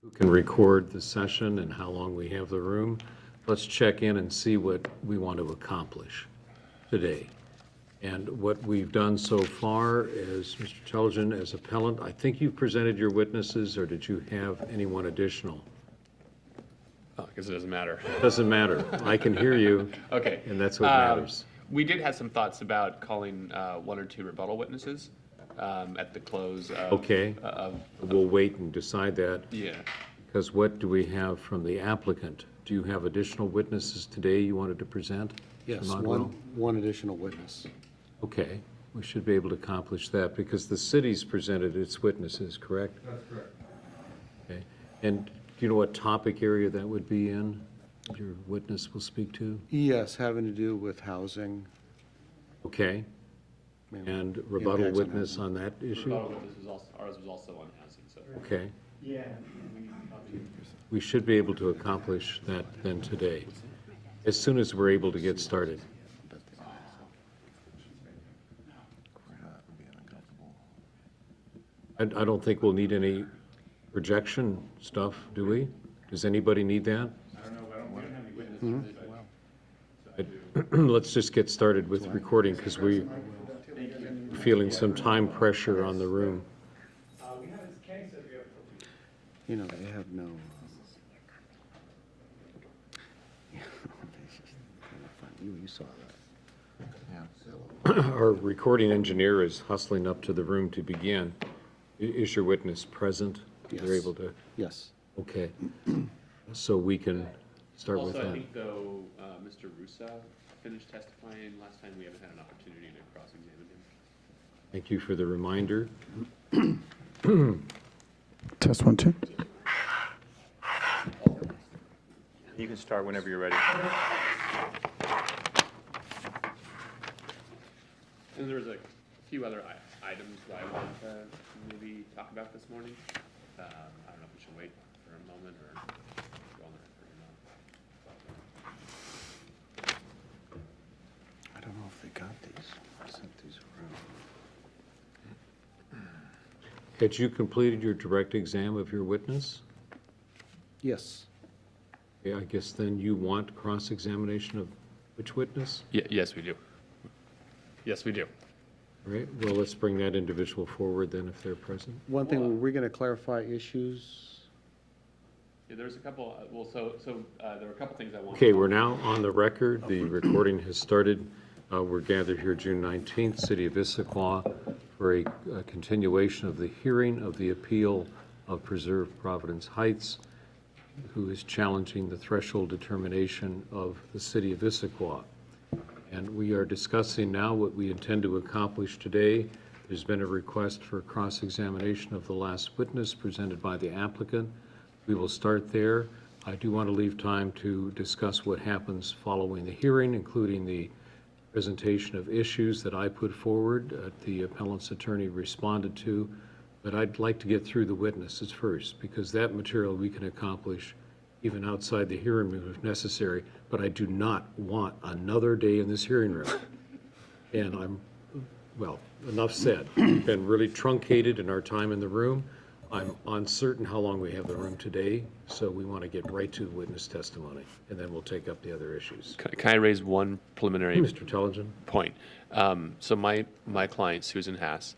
who can record the session and how long we have the room. Let's check in and see what we want to accomplish today. And what we've done so far is, Mr. Telligent, as appellant, I think you've presented your witnesses, or did you have anyone additional? Oh, I guess it doesn't matter. Doesn't matter. I can hear you. Okay. And that's what matters. We did have some thoughts about calling one or two rebuttal witnesses at the close of... Okay. We'll wait and decide that. Yeah. Because what do we have from the applicant? Do you have additional witnesses today you wanted to present? Yes, Mr. Modwell? one additional witness. Okay, we should be able to accomplish that because the city's presented its witnesses, correct? That's correct. Okay, and do you know what topic area that would be in, that your witness will speak to? Yes, having to do with housing. Okay, and rebuttal Impacts on witness housing. on that issue? Rebuttal witness was also, ours was also on housing, so... Okay, Yeah. we should be able to accomplish that then today, as soon as we're able to get started. I don't think we'll need any projection stuff, do we? Does anybody need that? I don't know, we don't have any witnesses. Let's just get started with recording because we're feeling some time pressure on the room. You know, they have no. You saw that. Our recording engineer is hustling up to the room to begin. Is your witness present? They're Yes. able to, Yes. okay. So we can start with Also, I that. think though Mr. Russa finished testifying last time, we haven't had an opportunity to cross-examine him. Thank you for the reminder. Test 1, 2. You can start whenever you're ready. And there was a few other items that I wanted to maybe talk about this morning. I don't know if we should wait for a moment or go on the record or not. I don't know if they got these. I sent these around. Had you completed your direct exam of your witness? Yes. Yeah, I guess then you want cross-examination of which witness? Yes, we do. Yes, we do. All right, well, let's bring that individual forward then if they're present. One thing, were we going to clarify issues? Yeah, there's a couple, there were a couple things I wanted. Okay, we're now on the record. The recording has started. We're gathered here June 19th, City of Issaquah, for a continuation of the hearing of the appeal of Preserve Providence Heights, who is challenging the threshold determination of the City of Issaquah. And we are discussing now what we intend to accomplish today. There's been a request for cross-examination of the last witness presented by the applicant. We will start there. I do want to leave time to discuss what happens following the hearing, including the presentation of issues that I put forward, the appellant's attorney responded to, but I'd like to get through the witnesses first, because that material we can accomplish even outside the hearing room if necessary, but I do not want another day in this hearing room. And well, enough said. We've been really truncated in our time in the room. I'm uncertain how long we have the room today, so we want to get right to witness testimony, and then we'll take up the other issues. Can I raise one preliminary Mr. Telligent? point? So my client, Susan Haas,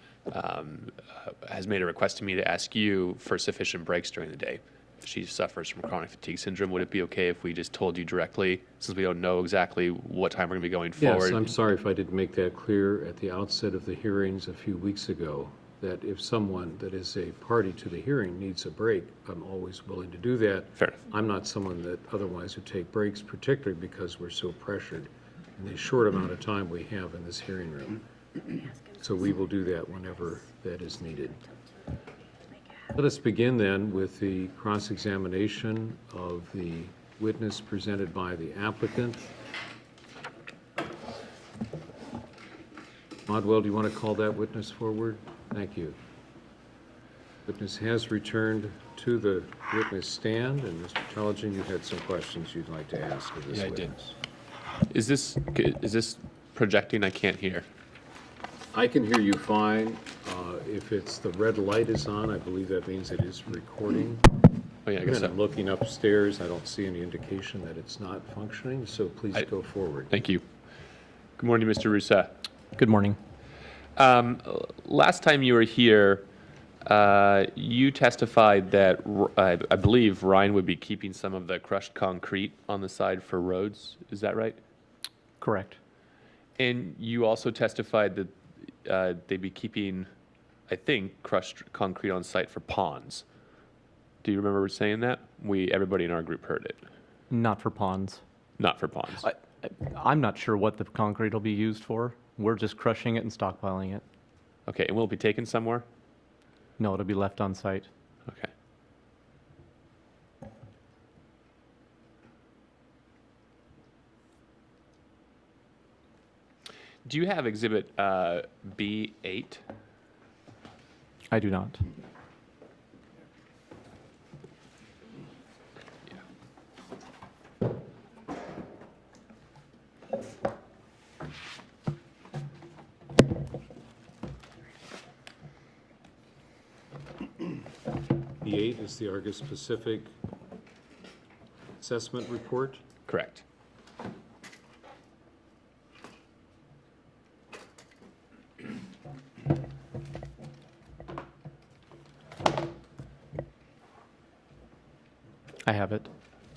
has made a request to me to ask you for sufficient breaks during the day. She suffers from chronic fatigue syndrome. Would it be okay if we just told you directly, since we don't know exactly what time we're going to be going forward? Yes, I'm sorry if I didn't make that clear at the outset of the hearings a few weeks ago, that if someone that is a party to the hearing needs a break, I'm always willing to do that. Fair enough. I'm not someone that otherwise would take breaks, particularly because we're so pressured in the short amount of time we have in this hearing room. So we will do that whenever that is needed. Let us begin then with the cross-examination of the witness presented by the applicant. Modwell, do you want to call that witness forward? Thank you. Witness has returned to the witness stand, and Mr. Telligent, you had some questions you'd like to ask of this Yeah, I did. witness. Is this projecting? I can't hear. I can hear you fine. If it's the red light is on, I believe that means it is recording. Oh, yeah, I guess And so. I'm looking upstairs, I don't see any indication that it's not functioning, so please I- go forward. Thank you. Good morning, Mr. Rousseau. Good morning. Last time you were here, you testified that I believe Ryan would be keeping some of the crushed concrete on the side for roads. Is that right? Correct. And you also testified that they'd be keeping, I think, crushed concrete on site for ponds. Do you remember saying that? Everybody in our group heard it. Not for ponds. Not for ponds. I'm not sure what the concrete will be used for. We're just crushing it and stockpiling it. Okay, and will it be taken somewhere? No, it'll be left on site. Okay. Do you have exhibit B8? I do not. E8 is the Argus Pacific Assessment Report. Correct. I have it.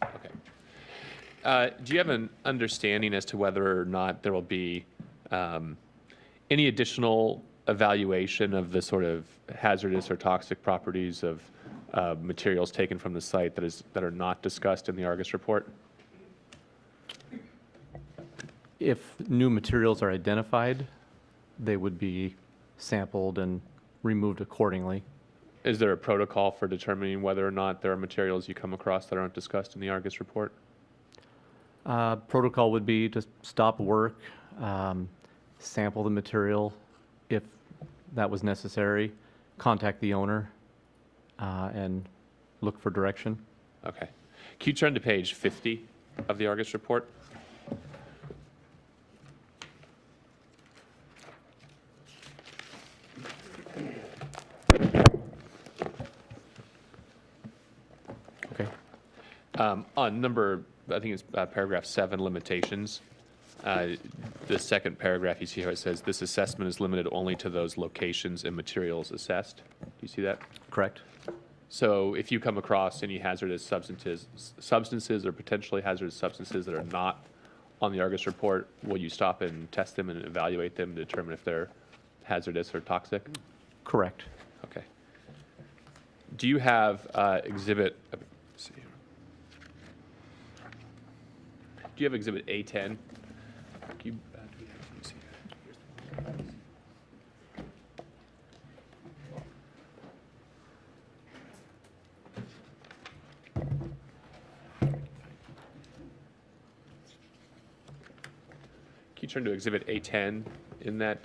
Okay. Do you have an understanding as to whether or not there will be any additional evaluation of the sort of hazardous or toxic properties of materials taken from the site that are not discussed in the Argus report? If new materials are identified, they would be sampled and removed accordingly. Is there a protocol for determining whether or not there are materials you come across that aren't discussed in the Argus report? Protocol would be to stop work, sample the material if that was necessary, contact the owner, and look for direction. Okay. Can you turn to page 50 of the Argus report? Okay. On number, I think it's paragraph 7, limitations. The second paragraph you see how it says, this assessment is limited only to those locations and materials assessed. Do you see that? Correct. So if you come across any hazardous substances or potentially hazardous substances that are not on the Argus report, will you stop and test them and evaluate them to determine if they're hazardous or toxic? Correct. Okay. Do you have exhibit, let's see here. Do you have exhibit A10? Do we have, let me see here. Can you turn to exhibit A10 in that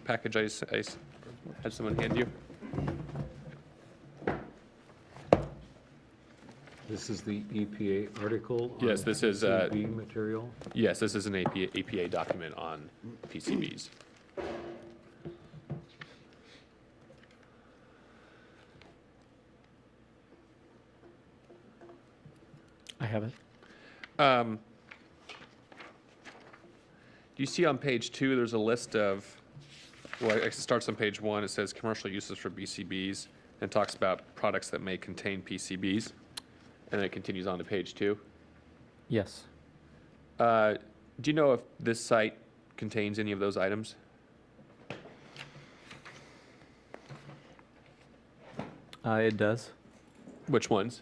package I had someone hand you? This is the EPA article on Yes, this is, PCB material. Yes, this is an APA document on PCBs. I have it. Do you see on page 2, there's a list of, well, it starts on page 1, it says commercial uses for PCBs, and talks about products that may contain PCBs, and then it continues on to page 2. Yes. Do you know if this site contains any of those items? It does. Which ones?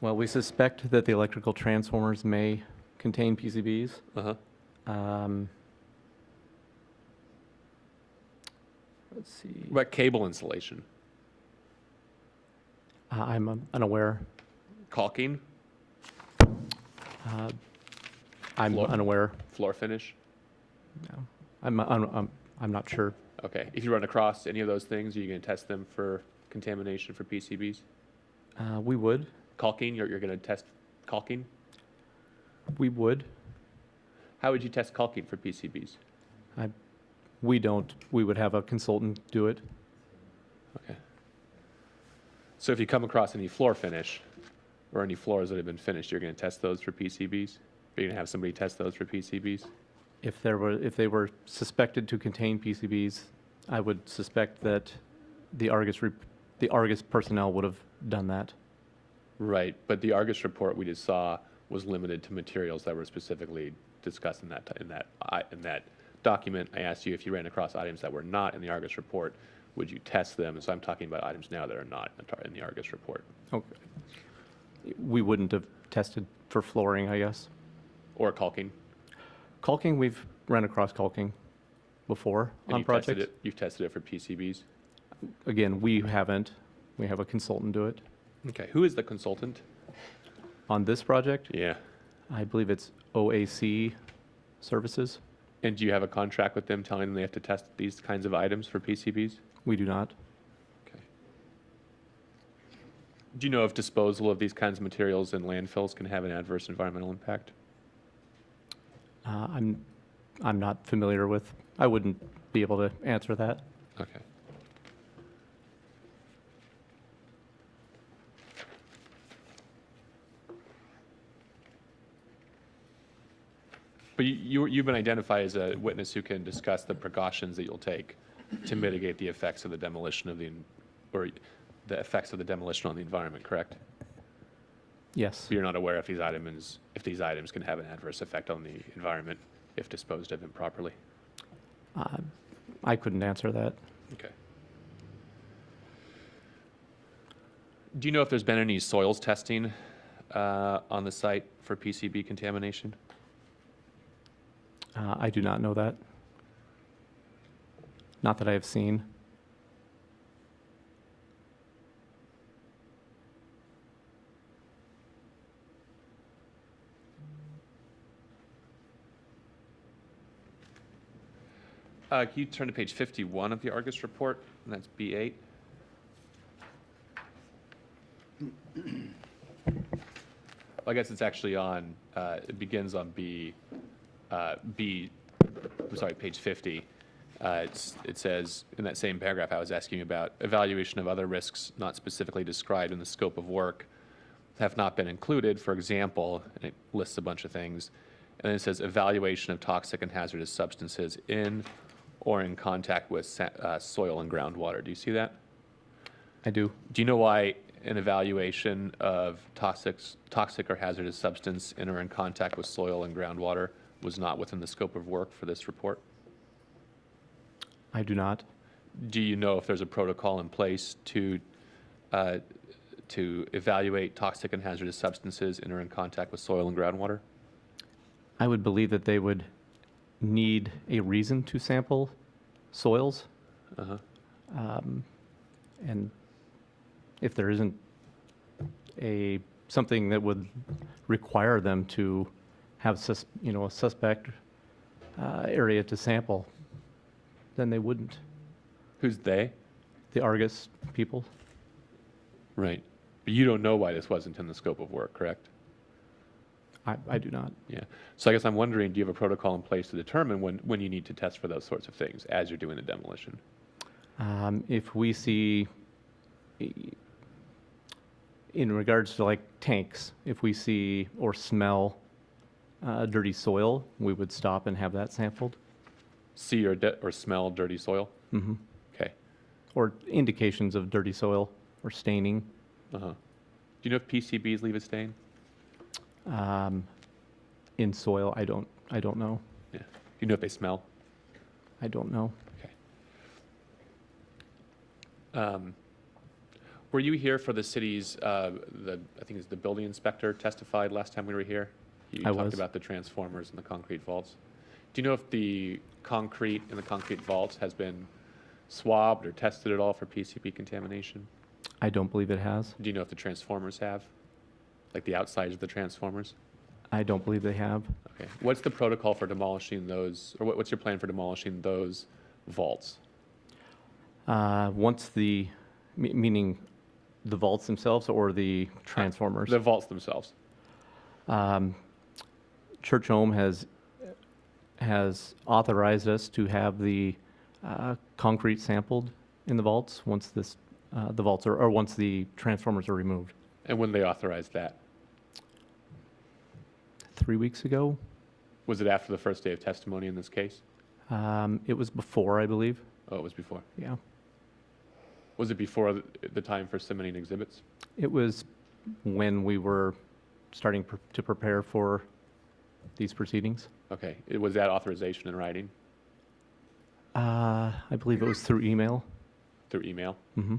Well, we suspect that the electrical transformers may contain PCBs. Uh-huh. Let's see. What about cable insulation? I'm unaware. Caulking? I'm Floor? unaware. Floor finish? No. I'm not sure. Okay. If you run across any of those things, are you going to test them for contamination for PCBs? We would. Caulking? You're going to test caulking? We would. How would you test caulking for PCBs? We don't. We would have a consultant do it. Okay. So if you come across any floor finish or any floors that have been finished, you're going to test those for PCBs? Are you going to have somebody test those for PCBs? If they were suspected to contain PCBs, I would suspect that the Argus personnel would have done that. Right, but the Argus report we just saw was limited to materials that were specifically discussed in that document. I asked you if you ran across items that were not in the Argus report, would you test them? And so I'm talking about items now that are not in the Argus report. Okay. We wouldn't have tested for flooring, I guess. Or caulking. Caulking, we've run across caulking before And on you've tested projects. it. You've tested it for PCBs. Again, we haven't. We have a consultant do it. Okay. Who is the consultant? On this project, Yeah. I believe it's OAC Services. And do you have a contract with them telling them they have to test these kinds of items for PCBs? We do not. Okay. Do you know if disposal of these kinds of materials in landfills can have an adverse environmental impact? I'm not familiar with. I wouldn't be able to answer that. Okay. But you've been identified as a witness who can discuss the precautions that you'll take to mitigate the effects of the demolition or the effects of the demolition on the environment, correct? Yes. You're not aware if these items can have an adverse effect on the environment if disposed of improperly? I couldn't answer that. Okay. Do you know if there's been any soils testing on the site for PCB contamination? I do not know that. Not that I have seen. Can you turn to page 51 of the Argus report, and that's B8? Well, I guess it's actually on, it begins on page 50. It says, in that same paragraph I was asking you about, evaluation of other risks not specifically described in the scope of work have not been included, for example, and it lists a bunch of things. And then it says evaluation of toxic and hazardous substances in or in contact with soil and groundwater. Do you see that? I do. Do you know why an evaluation of toxic or hazardous substance in or in contact with soil and groundwater was not within the scope of work for this report? I do not. Do you know if there's a protocol in place to evaluate toxic and hazardous substances in or in contact with soil and groundwater? I would believe that they would need a reason to sample soils. Uh-huh. And if there isn't something that would require them to have a suspect area to sample, then they wouldn't. Who's they? The Argus people. Right. But you don't know why this wasn't in the scope of work, correct? I do not. Yeah. So I guess I'm wondering, do you have a protocol in place to determine when you need to test for those sorts of things as you're doing the demolition? If we see, in regards to like tanks, if we see or smell dirty soil, we would stop and have that sampled. See or smell dirty soil? Mm-hmm. Okay. Or indications of dirty soil or staining. Uh-huh. Do you know if PCBs leave a stain? In soil, I don't know. Yeah. Do you know if they smell? I don't know. Okay. Were you here for the city's, I think it's the building inspector testified last time we were here? You I talked was. about the transformers and the concrete vaults. Do you know if the concrete in the concrete vaults has been swabbed or tested at all for PCB contamination? I don't believe it has. Do you know if the transformers have? Like the outsides of the transformers? I don't believe they have. Okay. What's the protocol for demolishing those, or what's your plan for demolishing those vaults? Once meaning the vaults themselves or the transformers? The vaults themselves. Church Home has authorized us to have the concrete sampled in the vaults once this the vaults or once the transformers are removed. And when they authorized that? 3 weeks ago, Was it after the first day of testimony in this case? it was before, I believe. Oh, it was before. Yeah. Was it before the time for submitting exhibits? It was when we were starting to prepare for these proceedings. Okay. Was that authorization in writing I believe it was through email. through email? Hmm.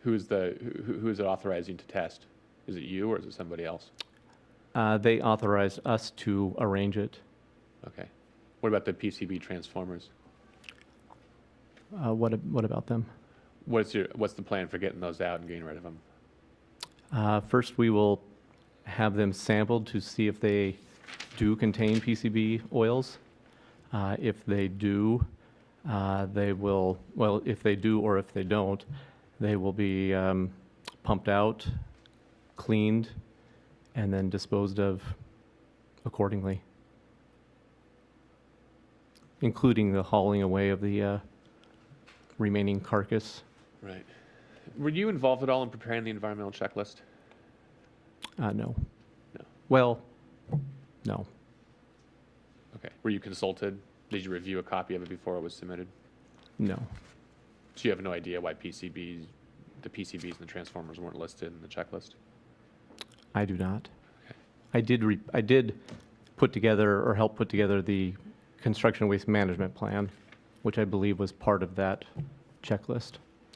Who is it authorizing to test? Is it you or is it somebody else? They authorized us to arrange it. Okay. What about the PCB transformers? What about them? What's the plan for getting those out and getting rid of them? First, we will have them sampled to see if they do contain PCB oils. If they do, they will, well, if they do or if they don't, they will be pumped out, cleaned, and then disposed of accordingly, including the hauling away of the remaining carcass. Right. Were you involved at all in preparing the environmental checklist? No. No. Well, no. Okay. Were you consulted? Did you review a copy of it before it was submitted? No. So you have no idea why the PCBs and the transformers weren't listed in the checklist? I do not. Okay. I did put together or help put together the construction waste management plan, which I believe was part of that checklist.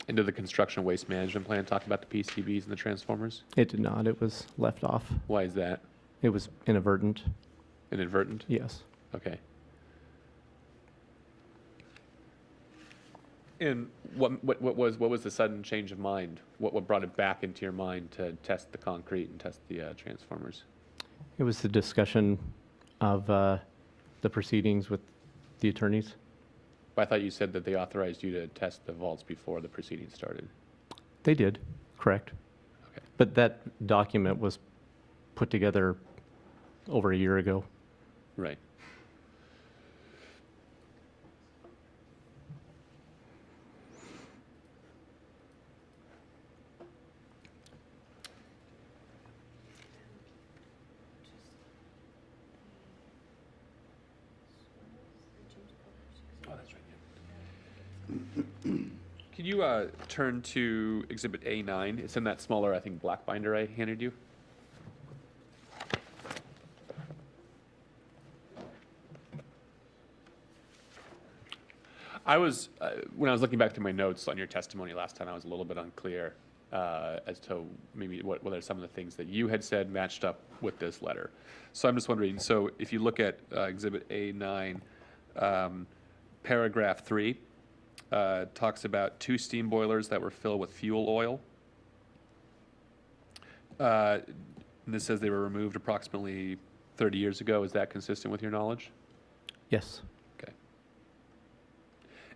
And did the construction waste management plan talk about the PCBs and the transformers? It did not. It was left off. Why is that? It was inadvertent. Inadvertent? Yes. Okay. And what was the sudden change of mind? What brought it back into your mind to test the concrete and test the transformers? It was the discussion of the proceedings with the attorneys. I thought you said that they authorized you to test the vaults before the proceedings started. They did, correct. Okay. But that document was put together over a year ago. Right. Oh, that's right. Can you turn to Exhibit A9? It's in that smaller, I think, black binder I handed you. When I was looking back through my notes on your testimony last time, I was a little bit unclear as to maybe whether some of the things that you had said matched up with this letter. So I'm just wondering, so if you look at Exhibit A9, paragraph 3 talks about 2 steam boilers that were filled with fuel oil. And this says they were removed approximately 30 years ago. Is that consistent with your knowledge? Yes. Okay.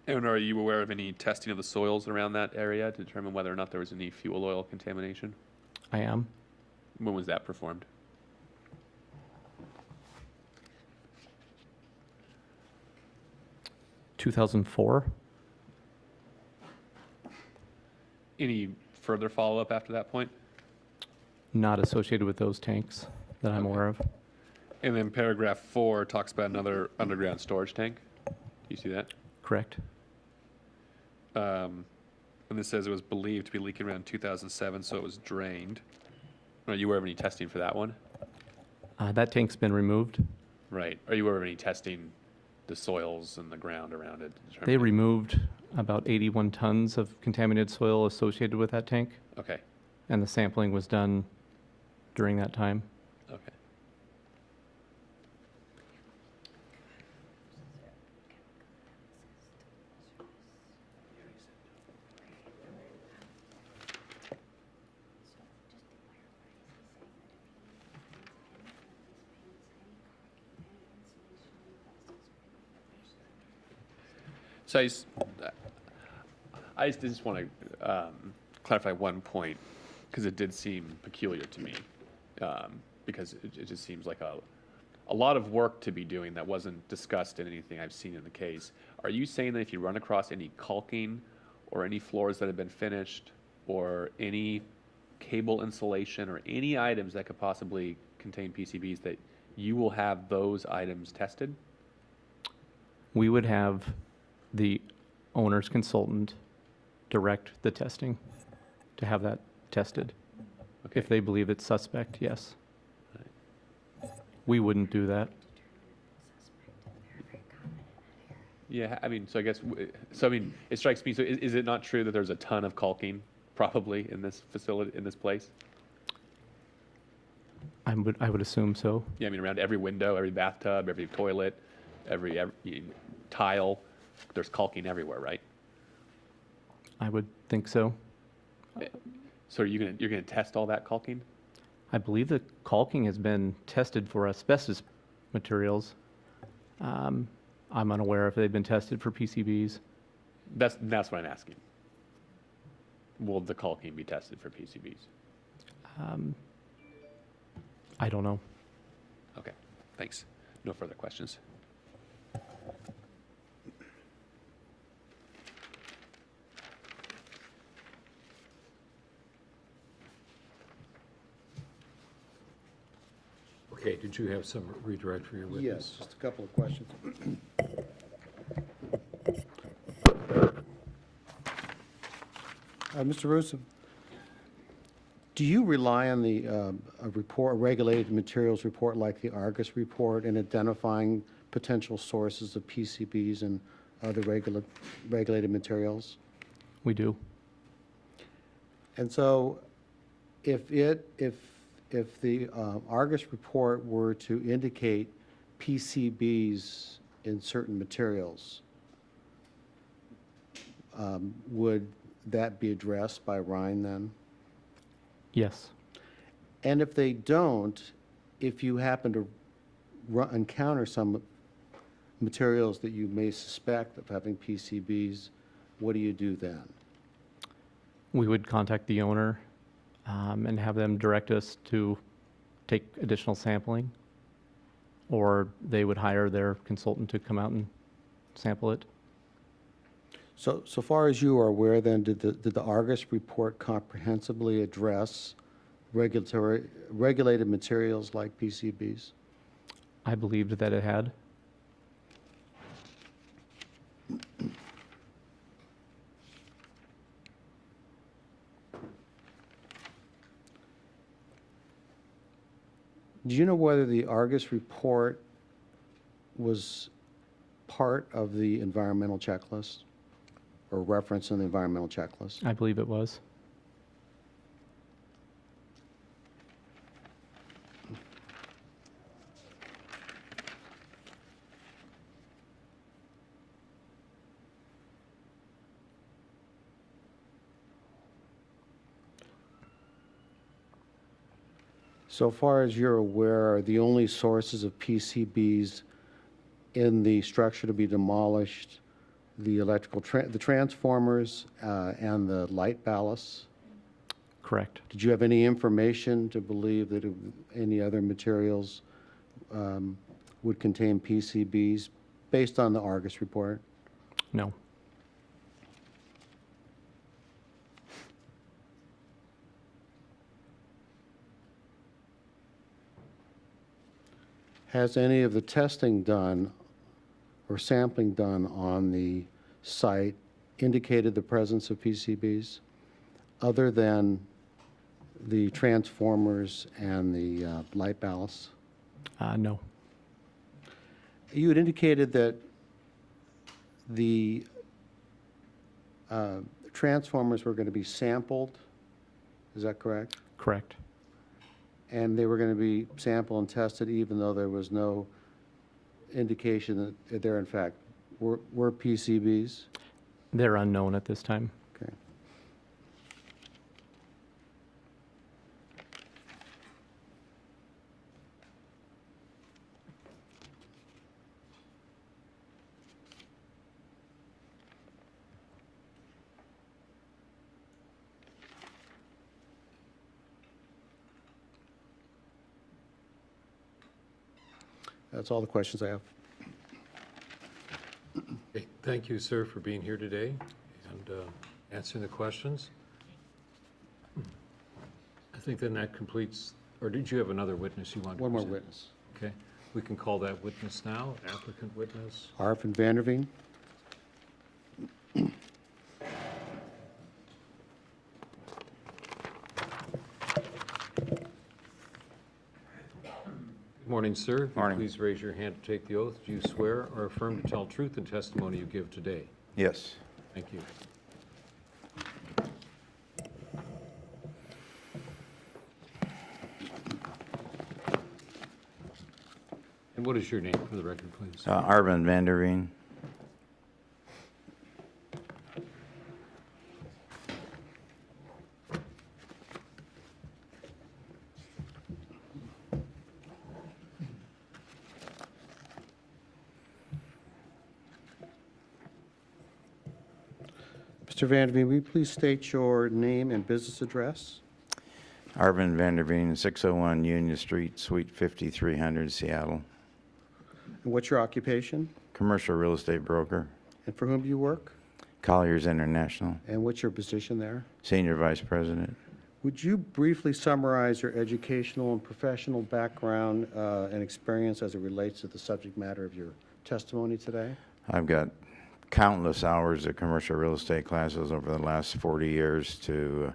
And are you aware of any testing of the soils around that area to determine whether or not there was any fuel oil contamination? I am. When was that performed? – 2004. Any further follow-up after that point? Not associated with those tanks that I'm Okay. aware of. And then paragraph 4 talks about another underground storage tank. Do you see that? Correct. And this says it was believed to be leaking around 2007, so it was drained. Are you aware of any testing for that one? That tank's been removed. Right. Are you aware of any testing the soils and the ground around it? to They determine- removed about 81 tons of contaminated soil associated with that tank, Okay. and the sampling was done during that time. Okay. So I just want to clarify one point, because it did seem peculiar to me, because it just seems like a lot of work to be doing that wasn't discussed in anything I've seen in the case. Are you saying that if you run across any caulking or any floors that have been finished, or any cable insulation, or any items that could possibly contain PCBs, that you will have those items tested? We would have the owner's consultant direct the testing to have that tested. Okay. If they believe it's suspect, yes. We wouldn't do that. Yeah, I mean, so I guess, so I mean, it strikes me, so is it not true that there's a ton of caulking probably in this facility, in this place? I would assume so. Yeah, I mean, around every window, every bathtub, every toilet, every tile, there's caulking everywhere, right? I would think so. So you're gonna test all that caulking? I believe the caulking has been tested for asbestos materials. I'm unaware if they've been tested for PCBs. That's what I'm asking. Will the caulking be tested for PCBs? I don't know. Okay, thanks. No further questions. Okay, did you have some redirect for your witness? Yes, just a couple of questions. Mr. Russo, do you rely on a report, a regulated materials report like the Argus report in identifying potential sources of PCBs and other regulated materials? We do. And so if the Argus report were to indicate PCBs in certain materials, would that be addressed by Ryan then? Yes. And if they don't, if you happen to encounter some materials that you may suspect of having PCBs, what do you do then? We would contact the owner and have them direct us to take additional sampling, or they would hire their consultant to come out and sample it. So far as you are aware then, did the Argus report comprehensively address regulated materials like PCBs? I believed that it had. Do you know whether the Argus report was part of the environmental checklist or reference in the environmental checklist? I believe it was. So far as you're aware, are the only sources of PCBs in the structure to be demolished the electrical, the transformers and the light ballasts? Correct. Did you have any information to believe that any other materials would contain PCBs based on the Argus report? No. Has any of the testing done or sampling done on the site indicated the presence of PCBs other than the transformers and the light ballasts? No. You had indicated that the transformers were going to be sampled. Is that correct? Correct. And they were going to be sampled and tested even though there was no indication that there, in fact, were PCBs? They're unknown at this time. Okay. That's all the questions I have. Okay, thank you, sir, for being here today. And answering the questions. I think then that completes, or did you have another witness you wanted to One more present? witness. Okay, we can call that witness now, applicant witness. Arvin Vanderveen. Good morning, sir. If you Morning. Please raise your hand to take the oath. Do you swear or affirm to tell truth in testimony you give today? Yes. Thank you. And what is your name for the record, please? Arvin Vanderveen. Mr. Vanderveen, will you please state your name and business address? Arvin Vanderveen, 601 Union Street, Suite 5300, Seattle. And what's your occupation? Commercial real estate broker. And for whom do you work? Colliers International. And what's your position there? Senior Vice President. Would you briefly summarize your educational and professional background and experience as it relates to the subject matter of your testimony today? I've got countless hours of commercial real estate classes over the last 40 years to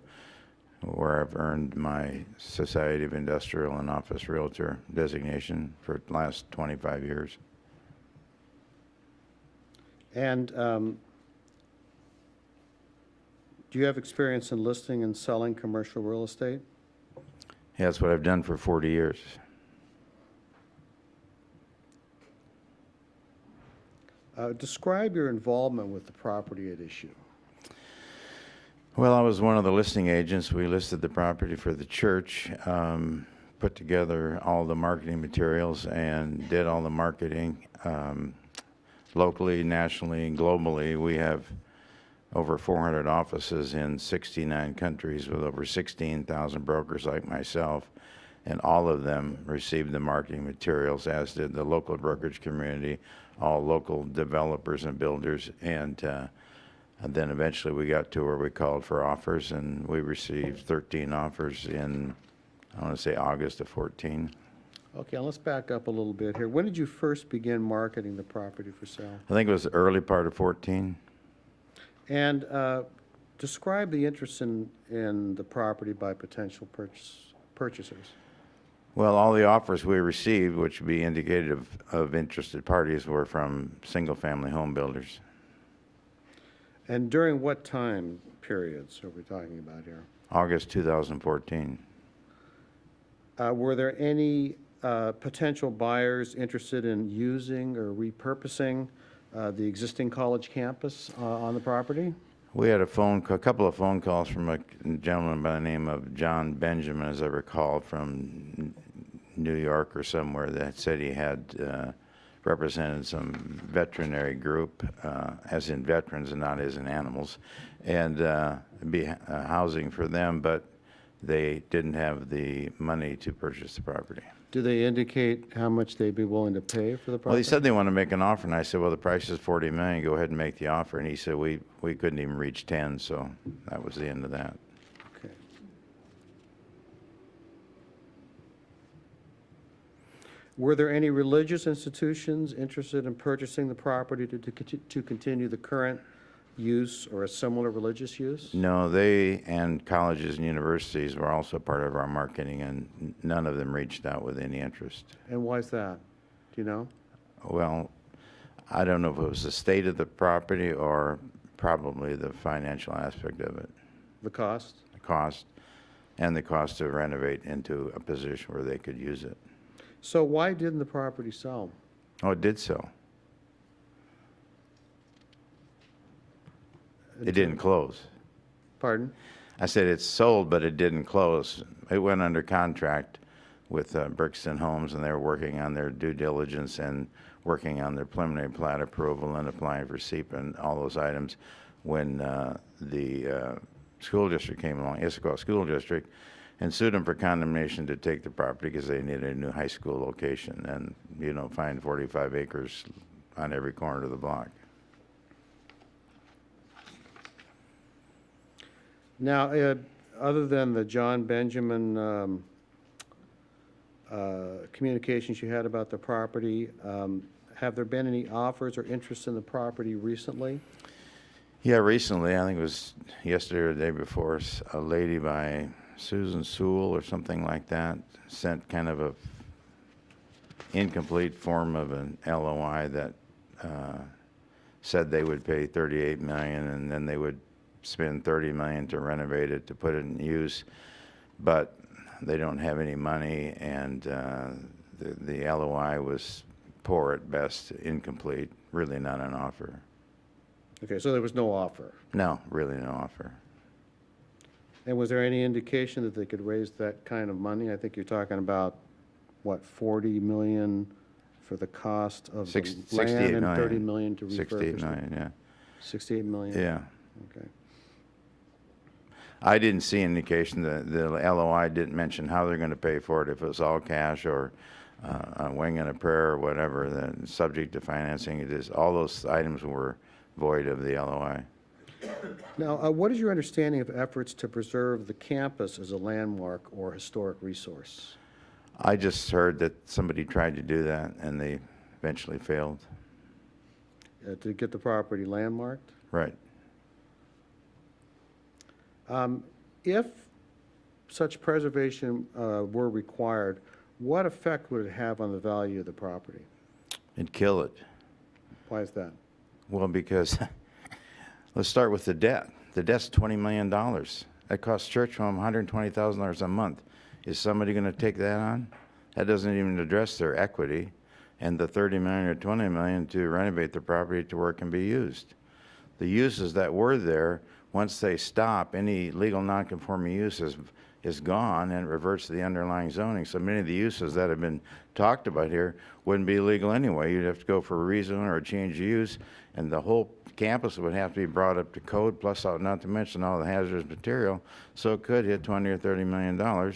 where I've earned my Society of Industrial and Office Realtor designation for the last 25 years. And do you have experience in listing and selling commercial real estate? Yeah, that's what I've done for 40 years. Describe your involvement with the property at issue. Well, I was one of the listing agents. We listed the property for the church, put together all the marketing materials, and did all the marketing locally, nationally, and globally. We have over 400 offices in 69 countries with over 16,000 brokers like myself, and all of them received the marketing materials, as did the local brokerage community, all local developers and builders, and then eventually we got to where we called for offers, and we received 13 offers in, I want to say, August of 14. Okay, let's back up a little bit here. When did you first begin marketing the property for sale? I think it was the early part of 14. And describe the interest in the property by potential purchasers. Well, all the offers we received, which would be indicative of interested parties, were from single-family home builders. And during what time periods are we talking about here? August 2014. Were there any potential buyers interested in using or repurposing the existing college campus on the property? We had a couple of phone calls from a gentleman by the name of John Benjamin, as I recall, from New York or somewhere, that said he had represented some veterinary group, as in veterans and not as in animals, and be housing for them, but they didn't have the money to purchase the property. Do they indicate how much they'd be willing to pay for the property? Well, he said they want to make an offer, and I said, well, the price is $40 million. Go ahead and make the offer. And he said we couldn't even reach 10, so that was the end of that. Okay. Were there any religious institutions interested in purchasing the property to continue the current use or a similar religious use? No, they and colleges and universities were also part of our marketing, and none of them reached out with any interest. And why is that? Do you know? Well, I don't know if it was the state of the property or probably the financial aspect of it, The cost? the cost, and the cost to renovate into a position where they could use it. So why didn't the property sell? Oh, it did sell. It didn't close. Pardon? I said it's sold, but it didn't close. It went under contract with Brixton Homes, and they were working on their due diligence and working on their preliminary plat approval and applying for SEPA and all those items when the school district came along, Issaquah School District, and sued them for condemnation to take the property because they needed a new high school location and, you know, find 45 acres on every corner of the block. Now, other than the John Benjamin communications you had about the property, have there been any offers or interest in the property recently? Yeah, recently, I think it was yesterday or the day before, a lady by Susan Sewell or something like that sent kind of a incomplete form of an LOI that said they would pay $38 million and then they would spend $30 million to renovate it, to put it in use, but they don't have any money, and the LOI was poor at best, incomplete, really not an offer. Okay, so there was no offer. No, really no offer. And was there any indication that they could raise that kind of money? I think you're talking about, what, 40 million for the cost of the 68 land and million. 30 million to refurbish 68 it? million, yeah. 68 million? Yeah. Okay. I didn't see indication that the LOI didn't mention how they're going to pay for it, if it was all cash or a wing and a prayer or whatever, then subject to financing. It is, all those items were void of the LOI. Now, what is your understanding of efforts to preserve the campus as a landmark or historic resource? I just heard that somebody tried to do that and they eventually failed. To get the property landmarked? Right. If such preservation were required, what effect would it have on the value of the property? It'd kill it. Why is that? Well, because let's start with the debt. The debt's $20 million. That costs church home $120,000 a month. Is somebody going to take that on? That doesn't even address their equity and the $30 million or $20 million to renovate the property to where it can be used. The uses that were there, once they stop, any legal nonconforming use is gone and it reverts to the underlying zoning. So many of the uses that have been talked about here wouldn't be legal anyway. You'd have to go for a rezone or a change of use, and the whole campus would have to be brought up to code, plus not to mention all the hazardous material. So it could hit $20 or $30 million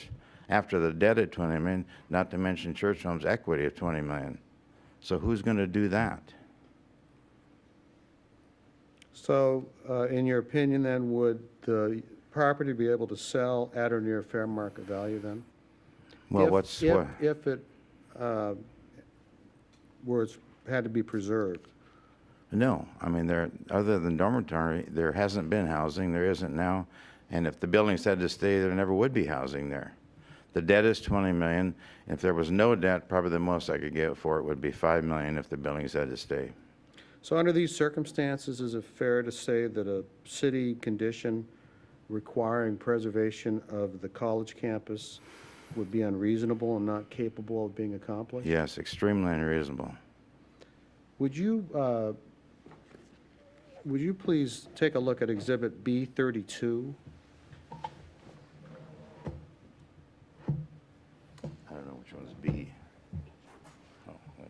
after the debt at $20 million, not to mention church home's equity of $20 million. So who's going to do that? So, in your opinion, then, would the property be able to sell at or near fair market value then? Well, If it had to be preserved? No, I mean, other than dormitory, there hasn't been housing, there isn't now, and if the buildings had to stay, there never would be housing there. The debt is $20 million. If there was no debt, probably the most I could get for it would be $5 million if the buildings had to stay. So under these circumstances, is it fair to say that a city condition requiring preservation of the college campus would be unreasonable and not capable of being accomplished? Yes, extremely unreasonable. Would you please take a look at Exhibit B32? I don't know which one's B. Oh, there.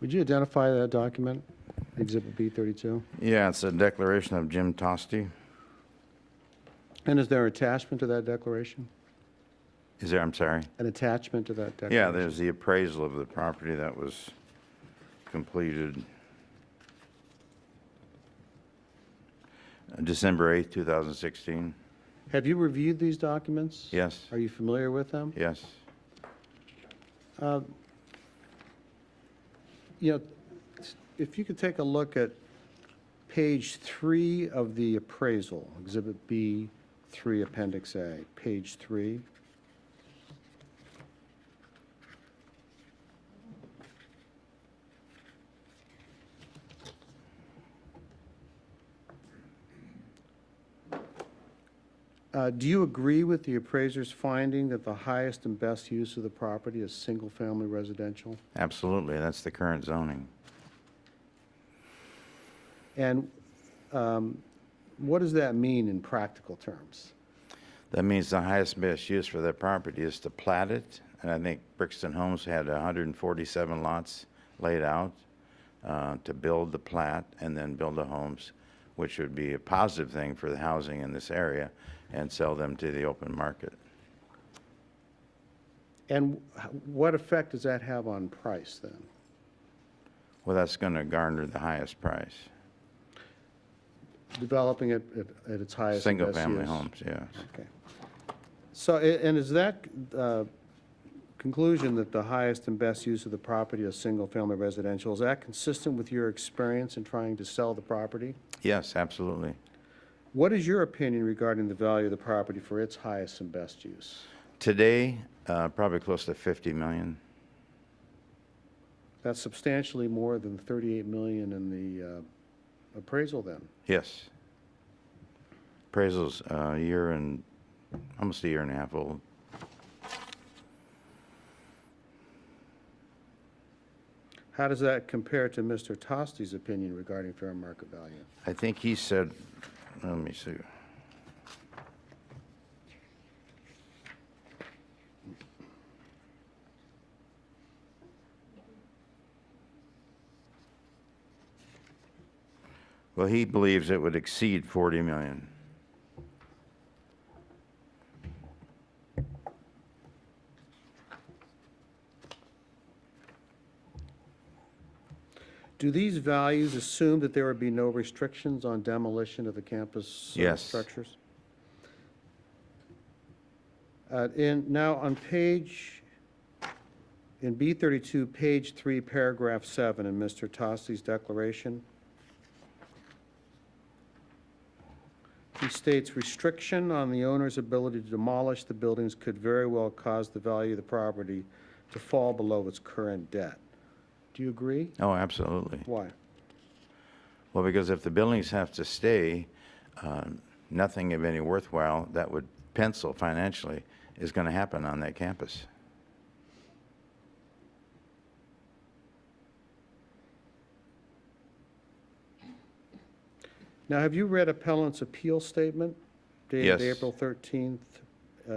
Would you identify that document, Exhibit B32? Yeah, it's a declaration of Jim Tosti. And is there an attachment to that declaration? Is there, I'm sorry? An attachment to that declaration? Yeah, there's the appraisal of the property that was completed December 8th, 2016. Have you reviewed these documents? Yes, Are you familiar with them? yes. You know, if you could take a look at page 3 of the appraisal, Exhibit B3, Appendix A, page 3. Do you agree with the appraiser's finding that the highest and best use of the property is single-family residential? Absolutely, that's the current zoning. And what does that mean in practical terms? That means the highest best use for that property is to plat it, and I think Brixton Homes had 147 lots laid out to build the plat and then build the homes, which would be a positive thing for the housing in this area, and sell them to the open market. And what effect does that have on price then? Well, that's going to garner the highest price. Developing it at its highest and best use? Single-family homes, yeah. Okay. So, and is that conclusion that the highest and best use of the property is single-family residential, is that consistent with your experience in trying to sell the property? Yes, absolutely. What is your opinion regarding the value of the property for its highest and best use? Today, probably close to 50 million. That's substantially more than the 38 million in the appraisal then. Yes. Appraisal's almost a year and a half old. How does that compare to Mr. Tosti's opinion regarding fair market value? I think he said, let me see. Well, he believes it would exceed 40 million. Do these values assume that there would be no restrictions on demolition of the campus Yes. structures? Now, on in B32, page 3, paragraph 7 in Mr. Tosti's declaration, he states, restriction on the owner's ability to demolish the buildings could very well cause the value of the property to fall below its current debt. Do you agree? Oh, absolutely. Why? Well, because if the buildings have to stay, nothing of any worthwhile that would pencil financially is going to happen on that campus. Now, have you read appellant's appeal statement dated Yes. April 13th,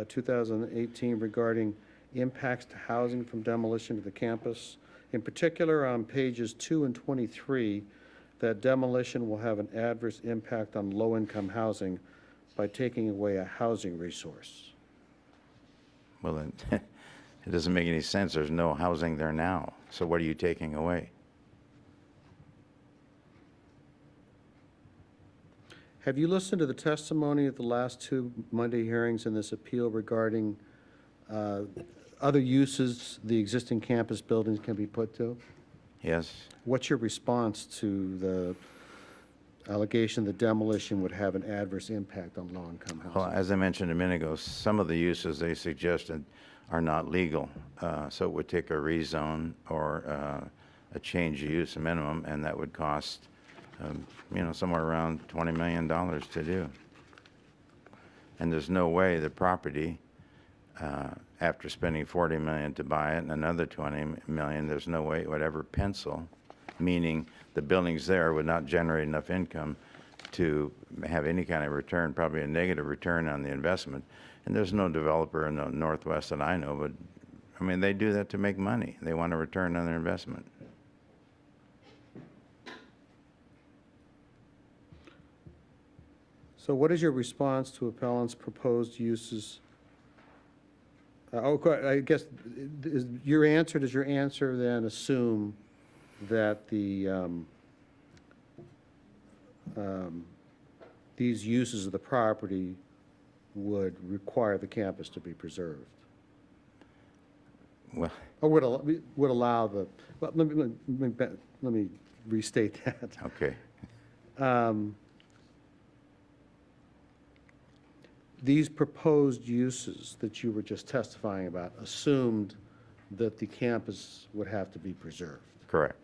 2018 regarding impacts to housing from demolition of the campus? In particular, on pages 2 and 23, that demolition will have an adverse impact on low-income housing by taking away a housing resource. Well, then, it doesn't make any sense. There's no housing there now. So what are you taking away? Have you listened to the testimony at the last 2 Monday hearings in this appeal regarding other uses the existing campus buildings can be put to? Yes? What's your response to the allegation that demolition would have an adverse impact on low-income Well, housing? as I mentioned a minute ago, some of the uses they suggested are not legal. So it would take a rezone or a change of use minimum, and that would cost, somewhere around $20 million to do. And there's no way the property, after spending $40 million to buy it and another $20 million, there's no way it would ever pencil, meaning the buildings there would not generate enough income to have any kind of return, probably a negative return on the investment. And there's no developer in the Northwest that I know, but I mean, they do that to make money. They want a return on their investment. So what is your response to appellant's proposed uses? I guess, does your answer then assume that these uses of the property would require the campus to be preserved? Well, Or would allow the, well, let me restate that. okay. These proposed uses that you were just testifying about assumed that the campus would have to be preserved. Correct.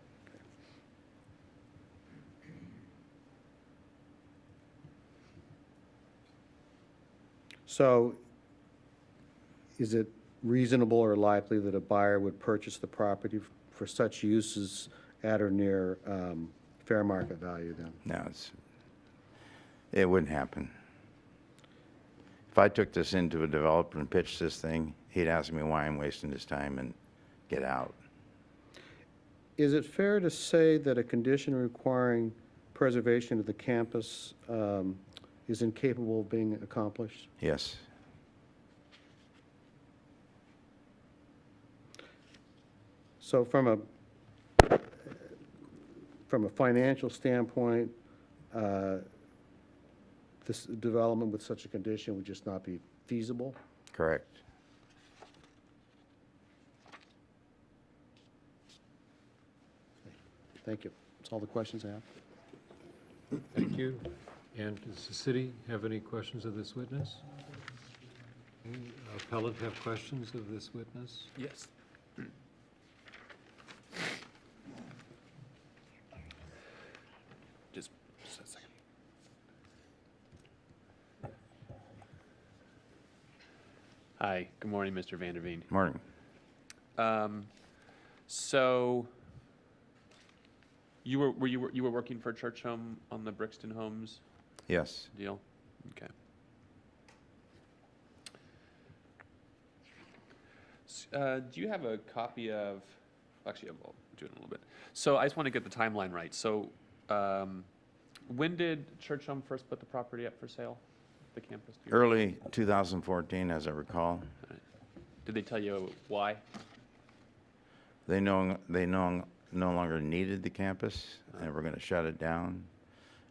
So is it reasonable or likely that a buyer would purchase the property for such uses at or near fair market value then? No, it wouldn't happen. If I took this into a developer and pitched this thing, he'd ask me why I'm wasting his time and get out. Is it fair to say that a condition requiring preservation of the campus is incapable of being accomplished? Yes. So from a financial standpoint, this development with such a condition would just not be feasible? Correct. Thank you. That's all the questions I have. Thank you. And does the city have any questions of this witness? Any appellant have questions of this witness? Yes. Just a second. Hi, good morning, Mr. Vanderveen. Morning. So you were working for Church Home on the Brixton Homes Yes. deal? Okay. Do you have a copy of, actually, I'll do it in a little bit. So I just want to get the timeline right. So when did Church Home first put the property up for sale, the campus? Do you remember? Early 2014, as I recall. Did they tell you why? They no longer needed the campus, and we're going to shut it down.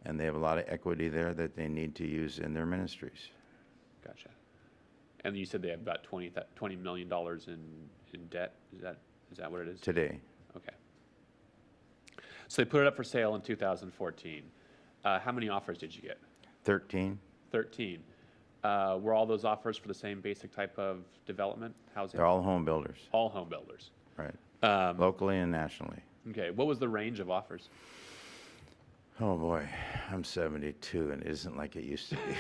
And they have a lot of equity there that they need to use in their ministries. Gotcha. And you said they have about $20 million in debt. Is that what it is? Today, Okay. So they put it up for sale in 2014. How many offers did you get? 13, 13. Were all those offers for the same basic type of development, housing? they're all home builders, All home builders. right? Locally and nationally. Okay. What was the range of offers? Oh, boy, I'm 72, and it isn't like it used to be.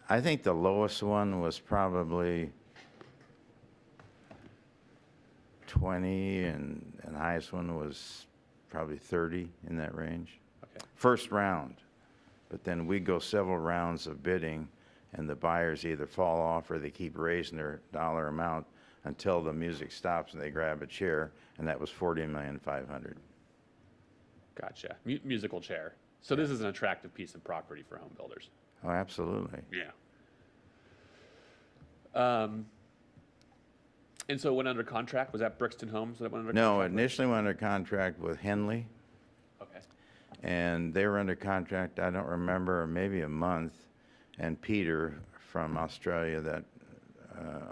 I think the lowest one was probably 20, and the highest one was probably 30, in that range. Okay. First round. But then we go several rounds of bidding, and the buyers either fall off or they keep raising their dollar amount until the music stops and they grab a chair, and that was $40,500,000. Gotcha. Musical chair. So this is an attractive piece of property for home builders. Oh, absolutely. Yeah. And so it went under contract? Was that Brixton Homes that went under No, contract? initially went under contract with Henley, Okay. and they were under contract, I don't remember, maybe a month, and Peter from Australia that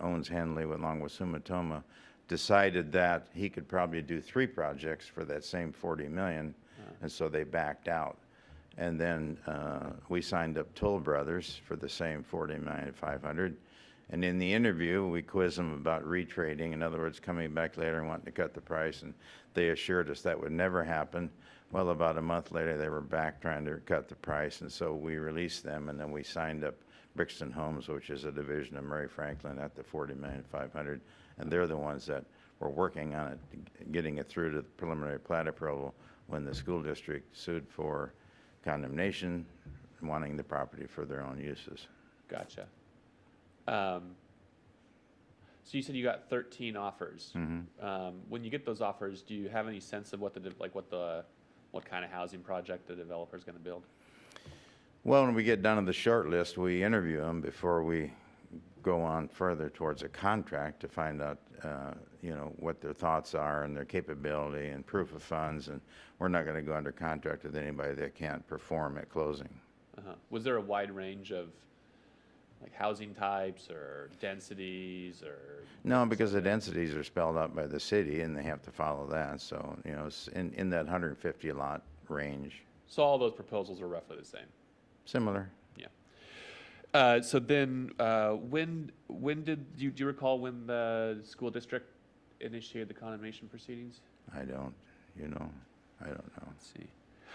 owns Henley along with Sumitomo decided that he could probably do 3 projects for that same $40 million, and so they backed out. And then we signed up Toll Brothers for the same $40,500,000. And in the interview, we quizzed them about retrading, in other words, coming back later and wanting to cut the price, and they assured us that would never happen. Well, about a month later, they were back trying to cut the price, and so we released them, and then we signed up Brixton Homes, which is a division of Murray Franklin, at the $40,500,000, and they're the ones that were working on it, getting it through to the preliminary plat approval when the school district sued for condemnation, wanting the property for their own uses. Gotcha. So you said you got 13 offers. When you get those offers, do you have any sense of what kind of housing project the developer is going to build? Well, when we get down to the short list, we interview them before we go on further towards a contract to find out, what their thoughts are and their capability and proof of funds. And we're not going to go under contract with anybody that can't perform at closing. Was there a wide range of like housing types or densities or? No, because the densities are spelled out by the city and they have to follow that. So, it's in that 150 lot range. So all those proposals are roughly the same? Similar. Yeah. So then, when do you recall when the school district initiated the condemnation proceedings? I don't know. Let's see.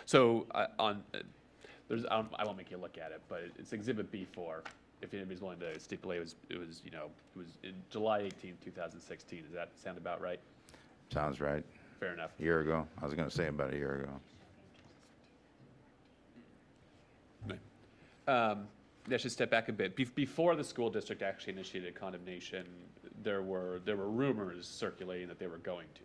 So I won't make you look at it, but it's Exhibit B4. If anybody's willing to stipulate, it was in July 18th, 2016. Does that sound about right? Sounds right. Fair enough. A year ago. I was going to say about a year ago. I should step back a bit. Before the school district actually initiated condemnation, there were rumors circulating that they were going to.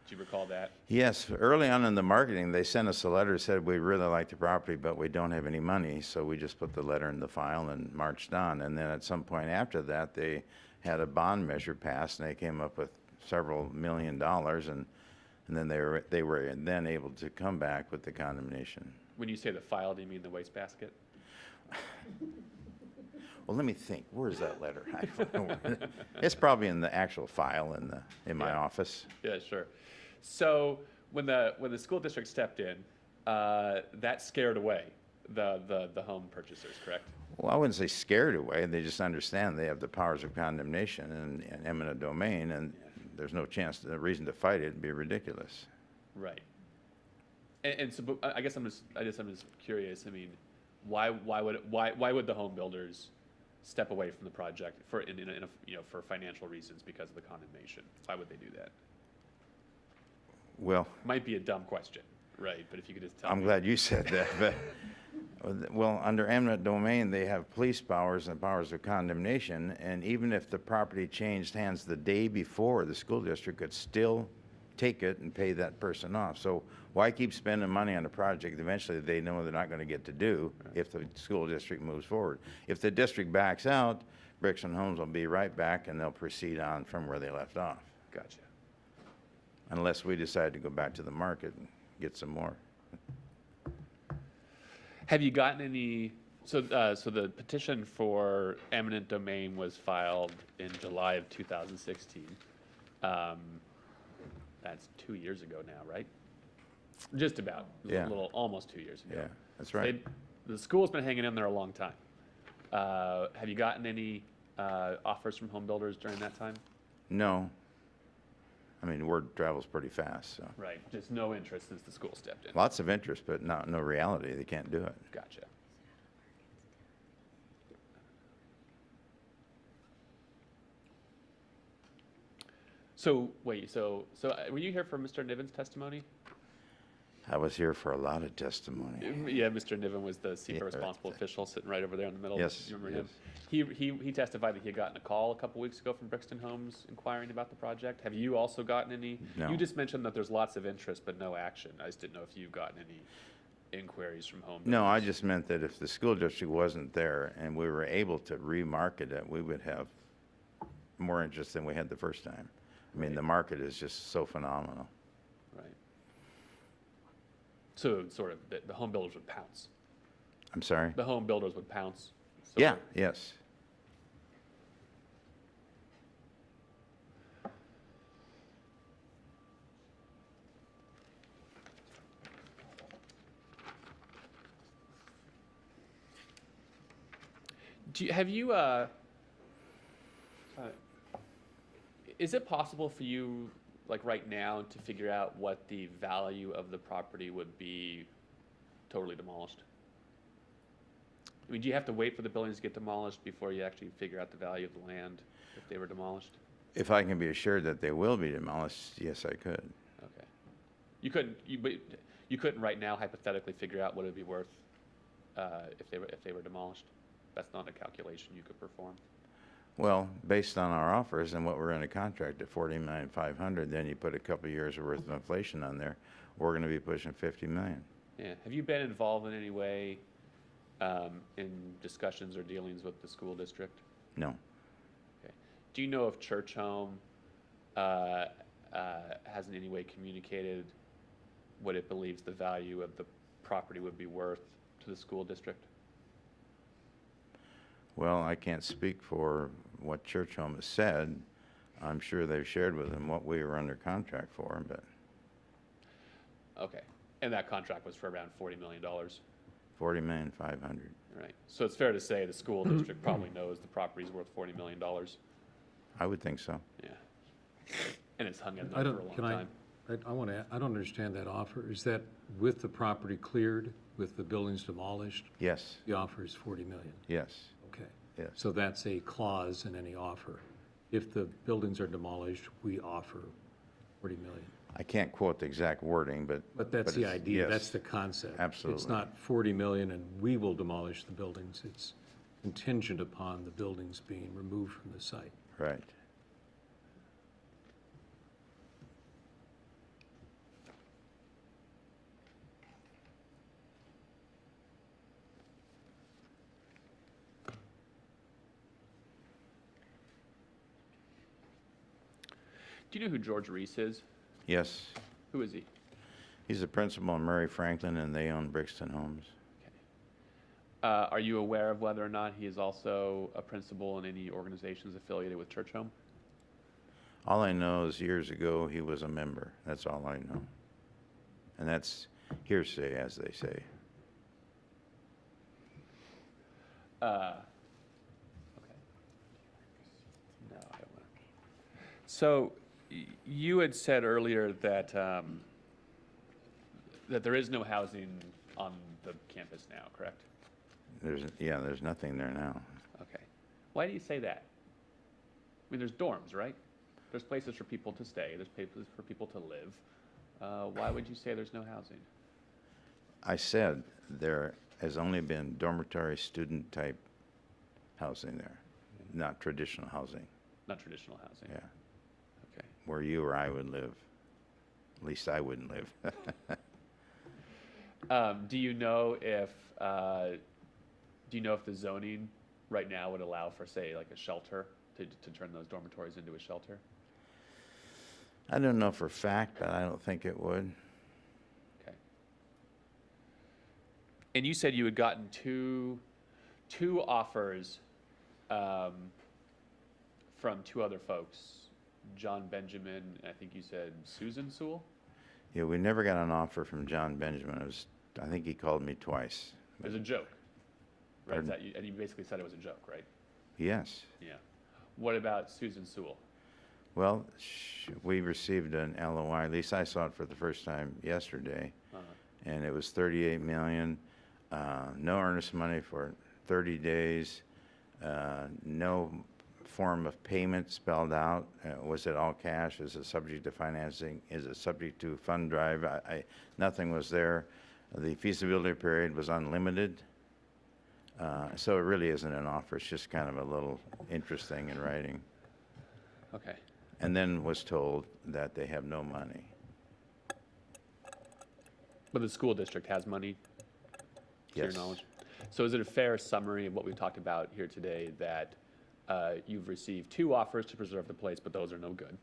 Do you recall that? Yes, early on in the marketing, they sent us a letter, said, we really like the property, but we don't have any money. So we just put the letter in the file and marched on. And then at some point after that, they had a bond measure passed, and they came up with several $1 million. And then they were then able to come back with the condemnation. When you say the file, do you mean the wastebasket? Well, let me think. Where's that letter? I don't know where it's probably in the actual file in my Yeah. office. Yeah, sure. So when the school district stepped in, that scared away the home purchasers, correct? Well, I wouldn't say scared away. They just understand they have the powers of condemnation and eminent domain, and there's no chance, the reason to fight it would be ridiculous. Right. And so, but I guess I'm just curious. I mean, why would the home builders step away from the project for for financial reasons because of the condemnation? Why would they do that? Well, Might be a dumb question, right? But if you could just tell I'm me. glad you said that, but, well, under eminent domain, they have police powers and powers of condemnation, and even if the property changed hands the day before, the school district could still take it and pay that person off. So why keep spending money on a project eventually they know they're not going to get to do if the school district moves forward? If the district backs out, Bricks and Homes will be right back, and they'll proceed on from where they left off, Gotcha. unless we decide to go back to the market and get some more. Have you gotten any? So the petition for eminent domain was filed in July of 2016. That's 2 years ago now, right? Just about. Yeah. A little, almost 2 years ago. Yeah, that's right. The school's been hanging in there a long time. Have you gotten any offers from home builders during that time? No. I mean, word travels pretty fast, so. Right. Just no interest since the school stepped in. Lots of interest, but no reality. They can't do it. Gotcha. So wait, so were you here for Mr. Niven's testimony? I was here for a lot of testimony. Yeah, Mr. Niven was the SEPA Yeah, responsible right. official sitting right over there in the middle. Yes, You remember him? He testified that he had gotten a call a couple weeks ago from Brixton Homes inquiring about the project. Have you also gotten any? No. You just mentioned that there's lots of interest but no action. I just didn't know if you've gotten any inquiries from home No, I builders. just meant that if the school district wasn't there and we were able to remarket it, we would have more interest than we had the first time. I mean, Right. the market is just so phenomenal. Right. So sort of the home builders would pounce. I'm sorry? The home builders would pounce. So- Yeah, yes. Have you, is it possible for you, like right now, to figure out what the value of the property would be totally demolished? I mean, do you have to wait for the buildings to get demolished before you actually figure out the value of the land if they were demolished? If I can be assured that they will be demolished, yes, I could. Okay. But you couldn't right now hypothetically figure out what it would be worth if they were demolished? That's not a calculation you could perform? Well, based on our offers and what we're in a contract at $49,500, then you put a couple of years worth of inflation on there, we're going to be pushing $50 million. Yeah. Have you been involved in any way in discussions or dealings with the school district? No. Okay. Do you know if Church Home has in any way communicated what it believes the value of the property would be worth to the school district? Well, I can't speak for what Church Home has said. I'm sure they've shared with them what we were under contract for, but Okay. And that contract was for around $40 million, $40,500,000. right? So it's fair to say the school district probably knows the property's worth $40 million. I would think so. Yeah. And it's hung in I there for a don't, long can time. I want to, I don't understand that offer. Is that with the property cleared, with the buildings demolished? Yes, The offer is 40 million. yes, Okay. yes. So that's a clause in any offer. If the buildings are demolished, we offer 40 million. I can't quote the exact wording, but. But that's the it's- idea, yes. that's the concept. It's Absolutely. not 40 million and we will demolish the buildings, it's contingent upon the buildings being removed from the site. Right. Do you know who George Reese is? Yes. Who is he? He's the principal of Murray Franklin, and they own Brixton Homes. Are you aware of whether or not he is also a principal in any organizations affiliated with Church Home? All I know is years ago he was a member. That's all I know. And that's hearsay, as they say. Okay. No, I don't want to. So you had said earlier that that there is no housing on the campus now, correct? There's nothing there now. Okay. Why do you say that? I mean, there's dorms, right? There's places for people to stay. There's places for people to live. Why would you say there's no housing? I said there has only been dormitory student type housing there, not traditional housing. Not traditional housing. Yeah, Okay. where you or I would live. At least I wouldn't live. Do you know if the zoning right now would allow for, say, like a shelter to turn those dormitories into a shelter? I don't know for a fact, but I don't think it would. Okay. And you said you had gotten two offers from two other folks, John Benjamin, and I think you said Susan Sewell? Yeah, we never got an offer from John Benjamin. I think he called me twice. It was a joke, right? Pardon? And you basically said it was a joke, right? Yes. Yeah. What about Susan Sewell? Well, we received an LOI, at least I saw it for the first time yesterday, and it was 38 million, no earnest money for 30 days, no form of payment spelled out. Was it all cash? Is it subject to financing? Is it subject to fund drive? Nothing was there. The feasibility period was unlimited. So it really isn't an offer. It's just kind of a little interesting in writing. Okay. And then was told that they have no money. But the school district has money, to your Yes. knowledge? So is it a fair summary of what we've talked about here today, that you've received two offers to preserve the place, but those are no good?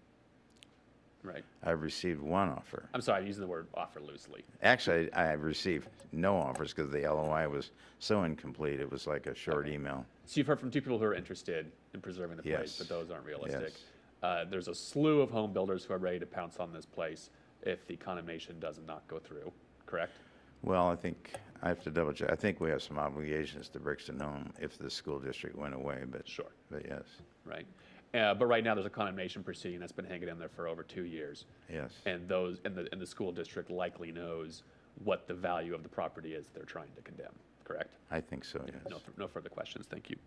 Right. I've received one offer. I'm sorry, I'm using the word offer loosely. Actually, I have received no offers because the LOI was so incomplete. It was like a short Okay. email. So you've heard from two people who are interested in preserving the place, Yes. but those aren't realistic. Yes. There's a slew of home builders who are ready to pounce on this place if the condemnation does not go through, correct? Well, I think I have to double check. I think we have some obligations to Brixton Home if the school district went away, but Sure. But yes, Right. But right now, there's a condemnation proceeding that's been hanging in there for over 2 years. yes. And the school district likely knows what the value of the property is they're trying to condemn, correct? I think so, yes. No further questions, thank you.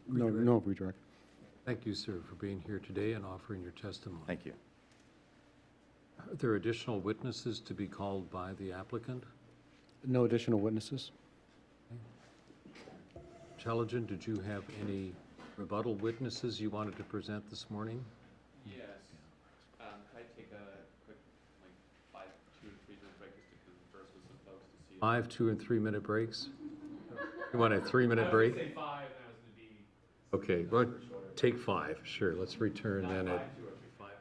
No redirect. Thank you, sir, for being here today and offering your testimony. Thank you. Are there additional witnesses to be called by the applicant? No additional witnesses? Intelligent, did you have any rebuttal witnesses you wanted to present this morning? Yes. Can I take a quick, 2 or 3 minute break just to converse with some folks to see? 5 2 and 3 minute breaks? You want a 3-minute break? say 5, and I was going to be Okay, well, take 5, sure. Let's return then at 2 or 5 minutes.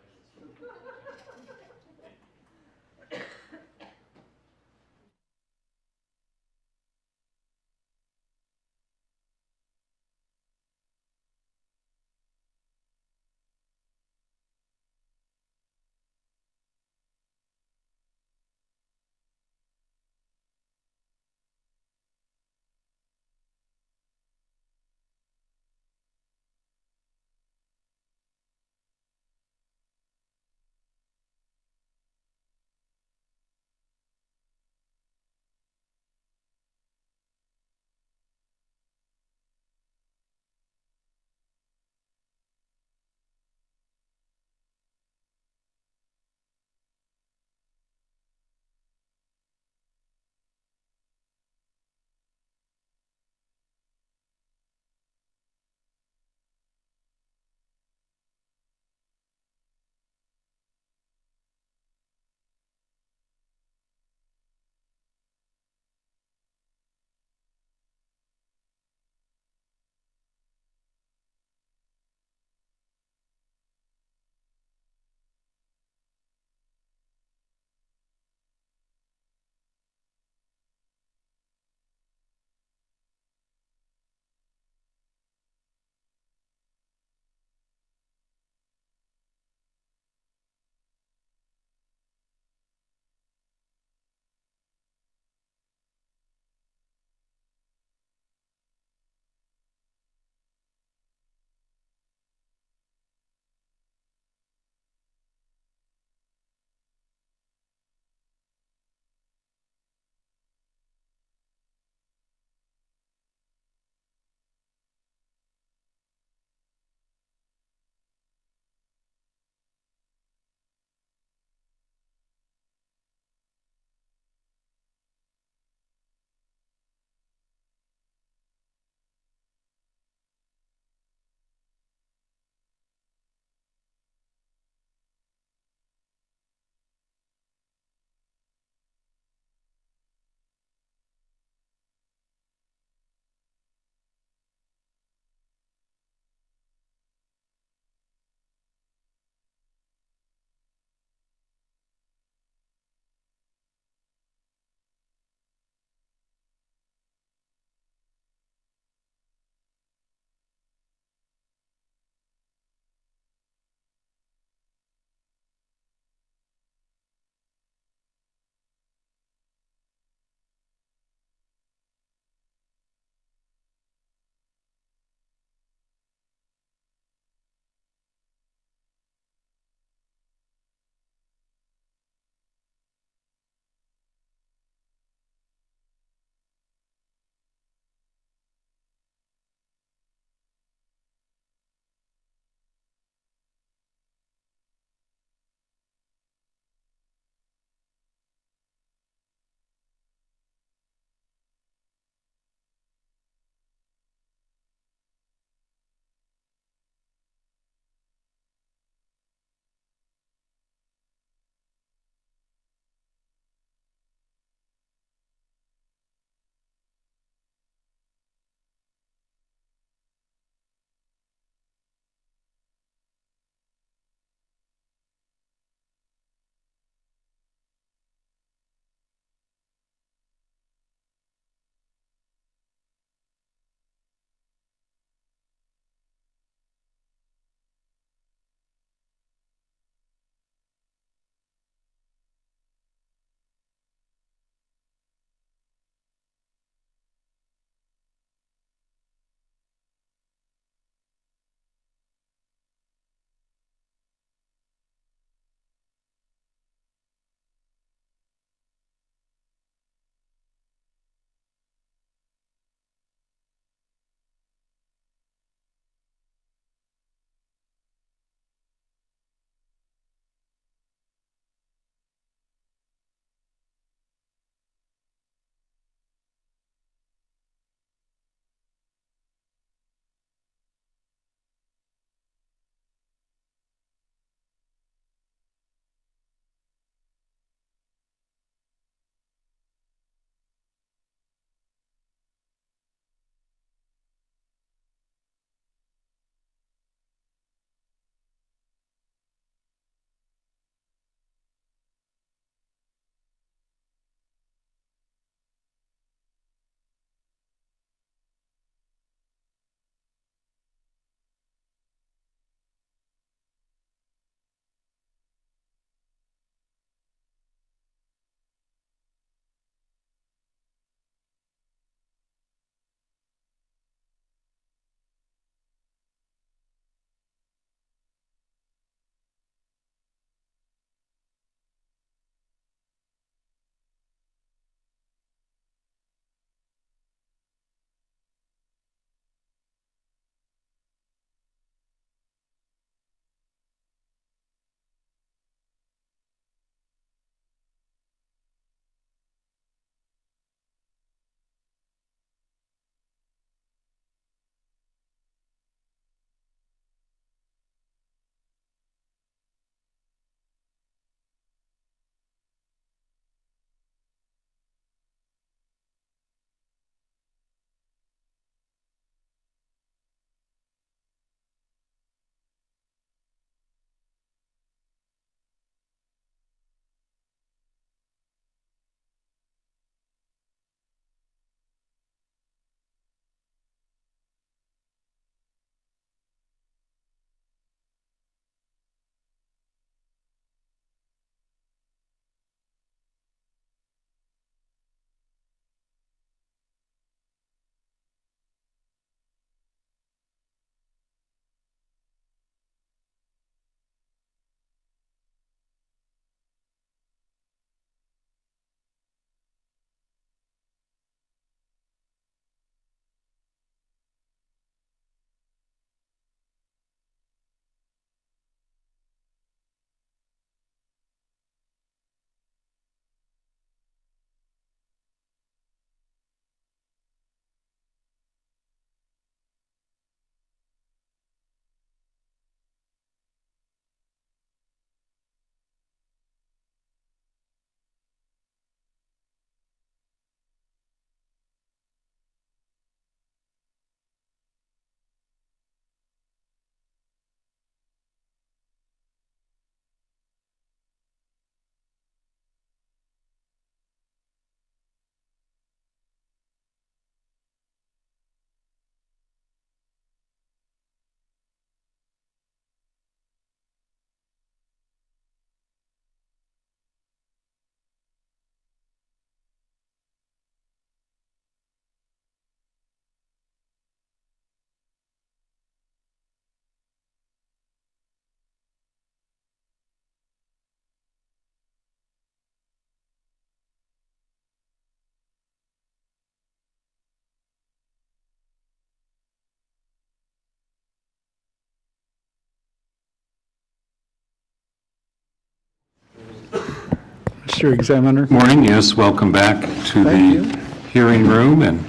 Mr. Examiner. Morning, yes, welcome back to Thank the hearing room, and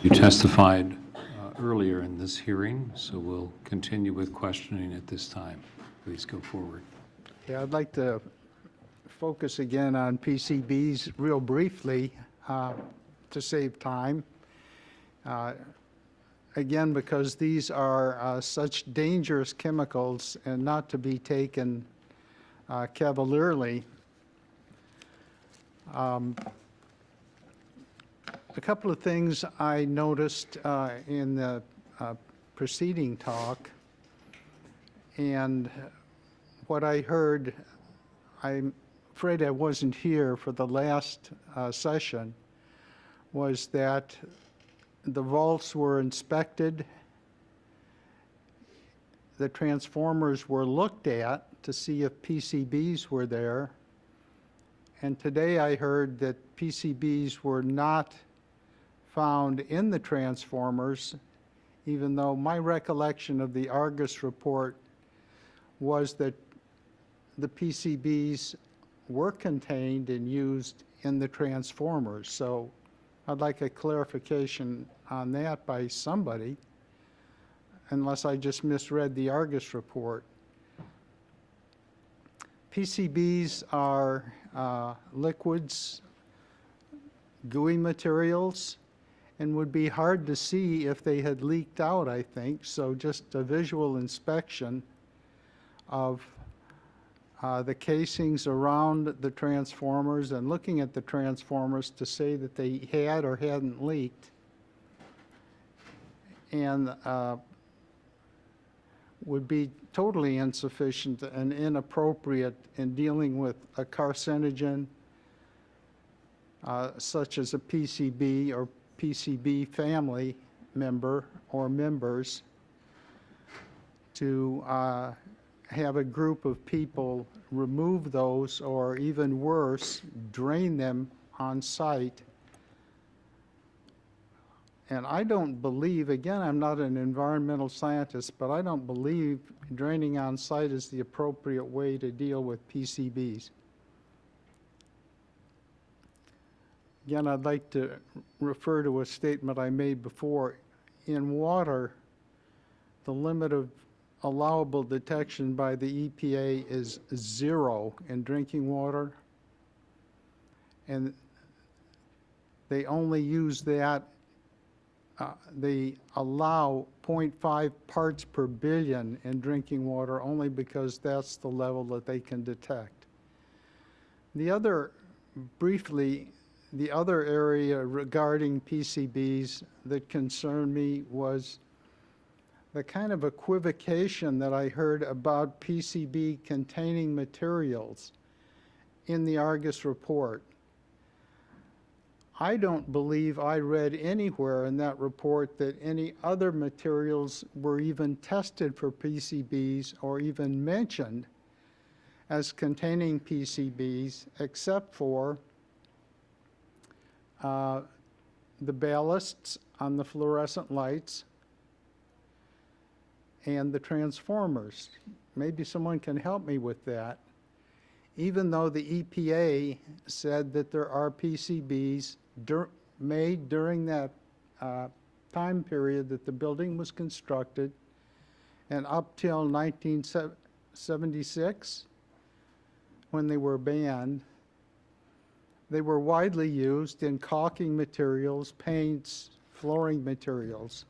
you testified earlier in this hearing, so we'll continue with questioning at this time. Please go forward. Yeah, I'd like to focus again on PCBs real briefly to save time. Again, because these are such dangerous chemicals and not to be taken cavalierly. A couple of things I noticed in the preceding talk, and what I heard, I'm afraid I wasn't here for the last session, was that the vaults were inspected, the transformers were looked at to see if PCBs were there, and today I heard that PCBs were not found in the transformers, even though my recollection of the Argus report was that the PCBs were contained and used in the transformers. So I'd like a clarification on that by somebody, unless I just misread the Argus report. PCBs are liquids, gooey materials, and would be hard to see if they had leaked out, I think. So just a visual inspection of the casings around the transformers and looking at the transformers to say that they had or hadn't leaked, and would be totally insufficient and inappropriate in dealing with a carcinogen such as a PCB or PCB family member or members, to have a group of people remove those, or even worse, drain them on site. And I don't believe, again, I'm not an environmental scientist, but I don't believe draining on site is the appropriate way to deal with PCBs. Again, I'd like to refer to a statement I made before. In water, the limit of allowable detection by the EPA is 0 in drinking water, and they only use that, they allow 0.5 parts per billion in drinking water only because that's the level that they can detect. The other, briefly, the other area regarding PCBs that concerned me was the kind of equivocation that I heard about PCB containing materials in the Argus report. I don't believe I read anywhere in that report that any other materials were even tested for PCBs or even mentioned as containing PCBs, except for the ballasts on the fluorescent lights and the transformers. Maybe someone can help me with that. Even though the EPA said that there are PCBs made during that time period that the building was constructed and up till 1976, when they were banned, they were widely used in caulking materials, paints, flooring materials.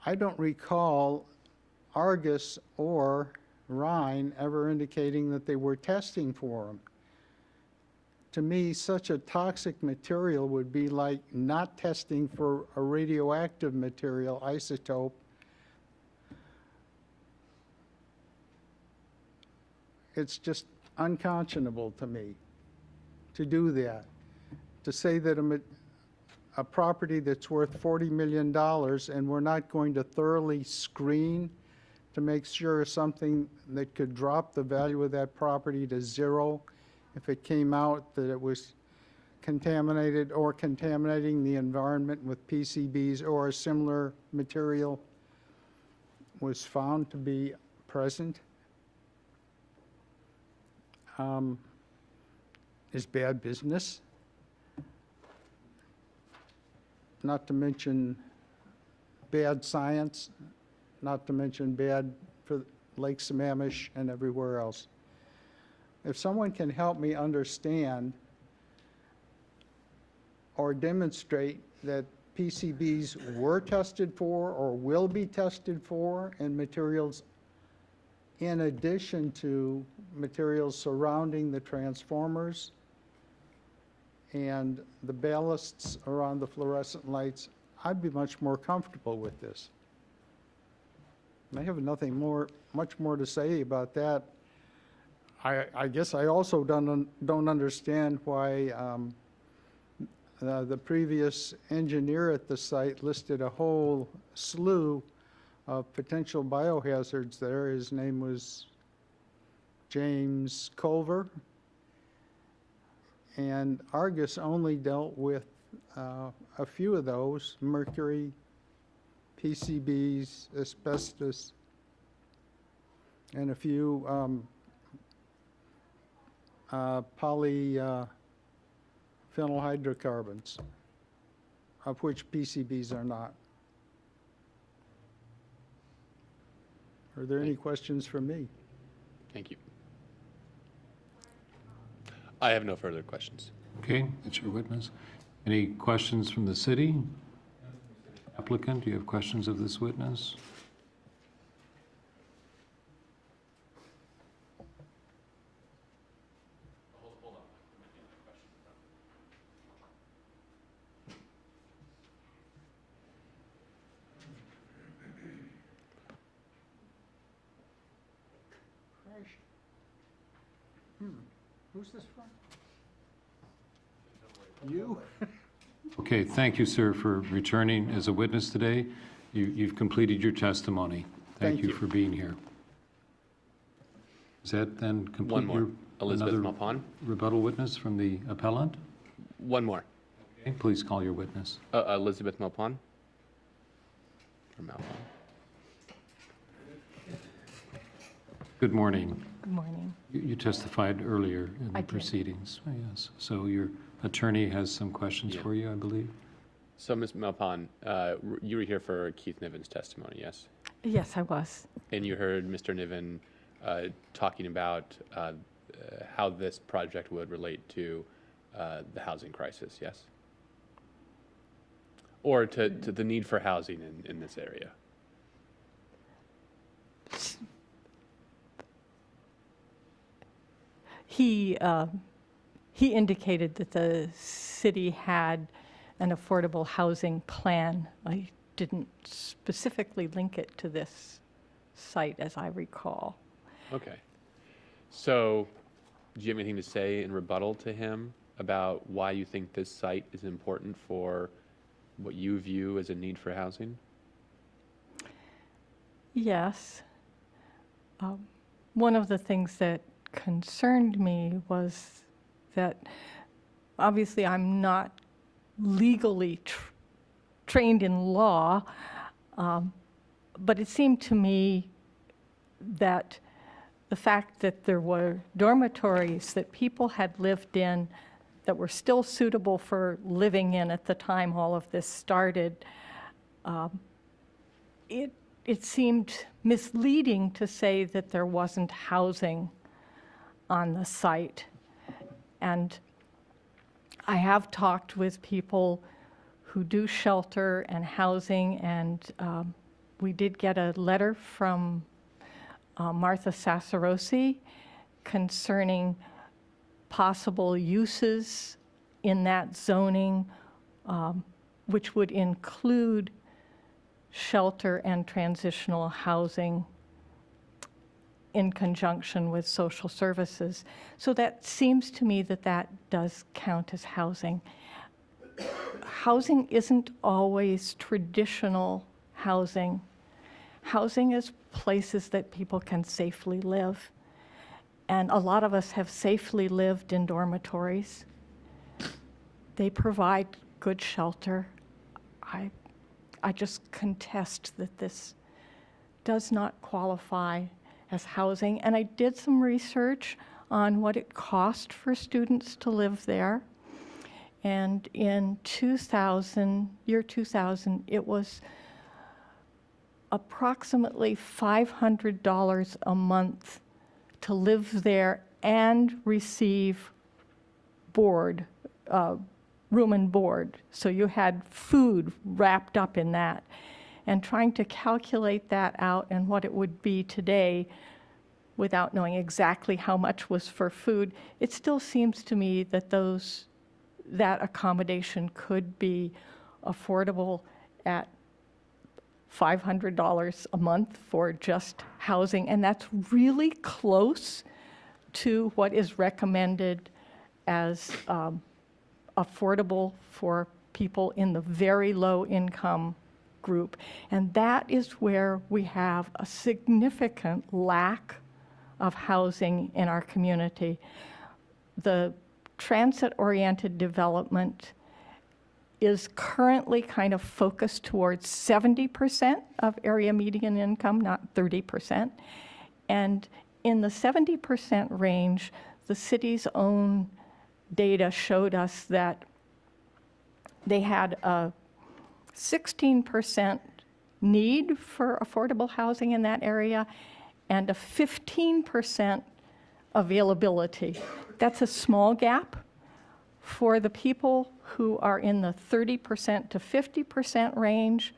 I don't recall Argus or Rhine ever indicating that they were testing for them. To me, such a toxic material would be like not testing for a radioactive material, isotope. It's just unconscionable to me to do that. To say that a property that's worth $40 million and we're not going to thoroughly screen to make sure something that could drop the value of that property to 0 if it came out that it was contaminated or contaminating the environment with PCBs or a similar material was found to be present. is bad business. Not to mention bad science, not to mention bad for Lake Sammamish and everywhere else. If someone can help me understand or demonstrate that PCBs were tested for or will be tested for in materials in addition to materials surrounding the transformers and the ballasts around the fluorescent lights, I'd be much more comfortable with this. I have much more to say about that. I guess I also don't understand why the previous engineer at the site listed a whole slew of potential biohazards there. His name was James Culver. And Argus only dealt with a few of those: mercury, PCBs, asbestos, and a few polyphenol hydrocarbons, of which PCBs are not. Are there any questions from me? Thank you. I have no further questions. Okay, that's your witness. Any questions from the city? Applicant, do you have questions of this witness? Who's this from? You? Okay, thank you, sir, for returning as a witness today. You've completed your testimony. Thank you for being here. Is that then complete? One more. your- Elizabeth another Malpon. Rebuttal witness from the appellant? One more. Okay, please call your witness. Elizabeth Malpon. Or Malpon. Good morning. Good morning. You testified earlier in I the did. proceedings. Yes. So your attorney has some questions Yeah. for you, I believe. So, Ms. Malpon, you were here for Keith Niven's testimony, yes? Yes, I was. And you heard Mr. Niven talking about how this project would relate to the housing crisis, yes? Or to the need for housing in this area? He indicated that the city had an affordable housing plan. I didn't specifically link it to this site, as I recall. Okay. So, do you have anything to say in rebuttal to him about why you think this site is important for what you view as a need for housing? Yes. One of the things that concerned me was that obviously I'm not legally trained in law, but it seemed to me that the fact that there were dormitories that people had lived in that were still suitable for living in at the time all of this started, it seemed misleading to say that there wasn't housing on the site. And I have talked with people who do shelter and housing, and we did get a letter from Martha Sassarosi concerning possible uses in that zoning, which would include shelter and transitional housing in conjunction with social services. So that seems to me that that does count as housing. Housing isn't always traditional housing. Housing is places that people can safely live. And a lot of us have safely lived in dormitories. They provide good shelter. I just contest that this does not qualify as housing. And I did some research on what it cost for students to live there. And in 2000, it was approximately $500 a month to live there and receive board, room and board. So you had food wrapped up in that. And trying to calculate that out and what it would be today without knowing exactly how much was for food, it still seems to me that that accommodation could be affordable at $500 a month for just housing. And that's really close to what is recommended as affordable for people in the very low income group. And that is where we have a significant lack of housing in our community. The transit-oriented development is currently kind of focused towards 70% of area median income, not 30%. And in the 70% range, the city's own data showed us that they had a 16% need for affordable housing in that area and a 15% availability. That's a small gap. For the people who are in the 30% to 50% range,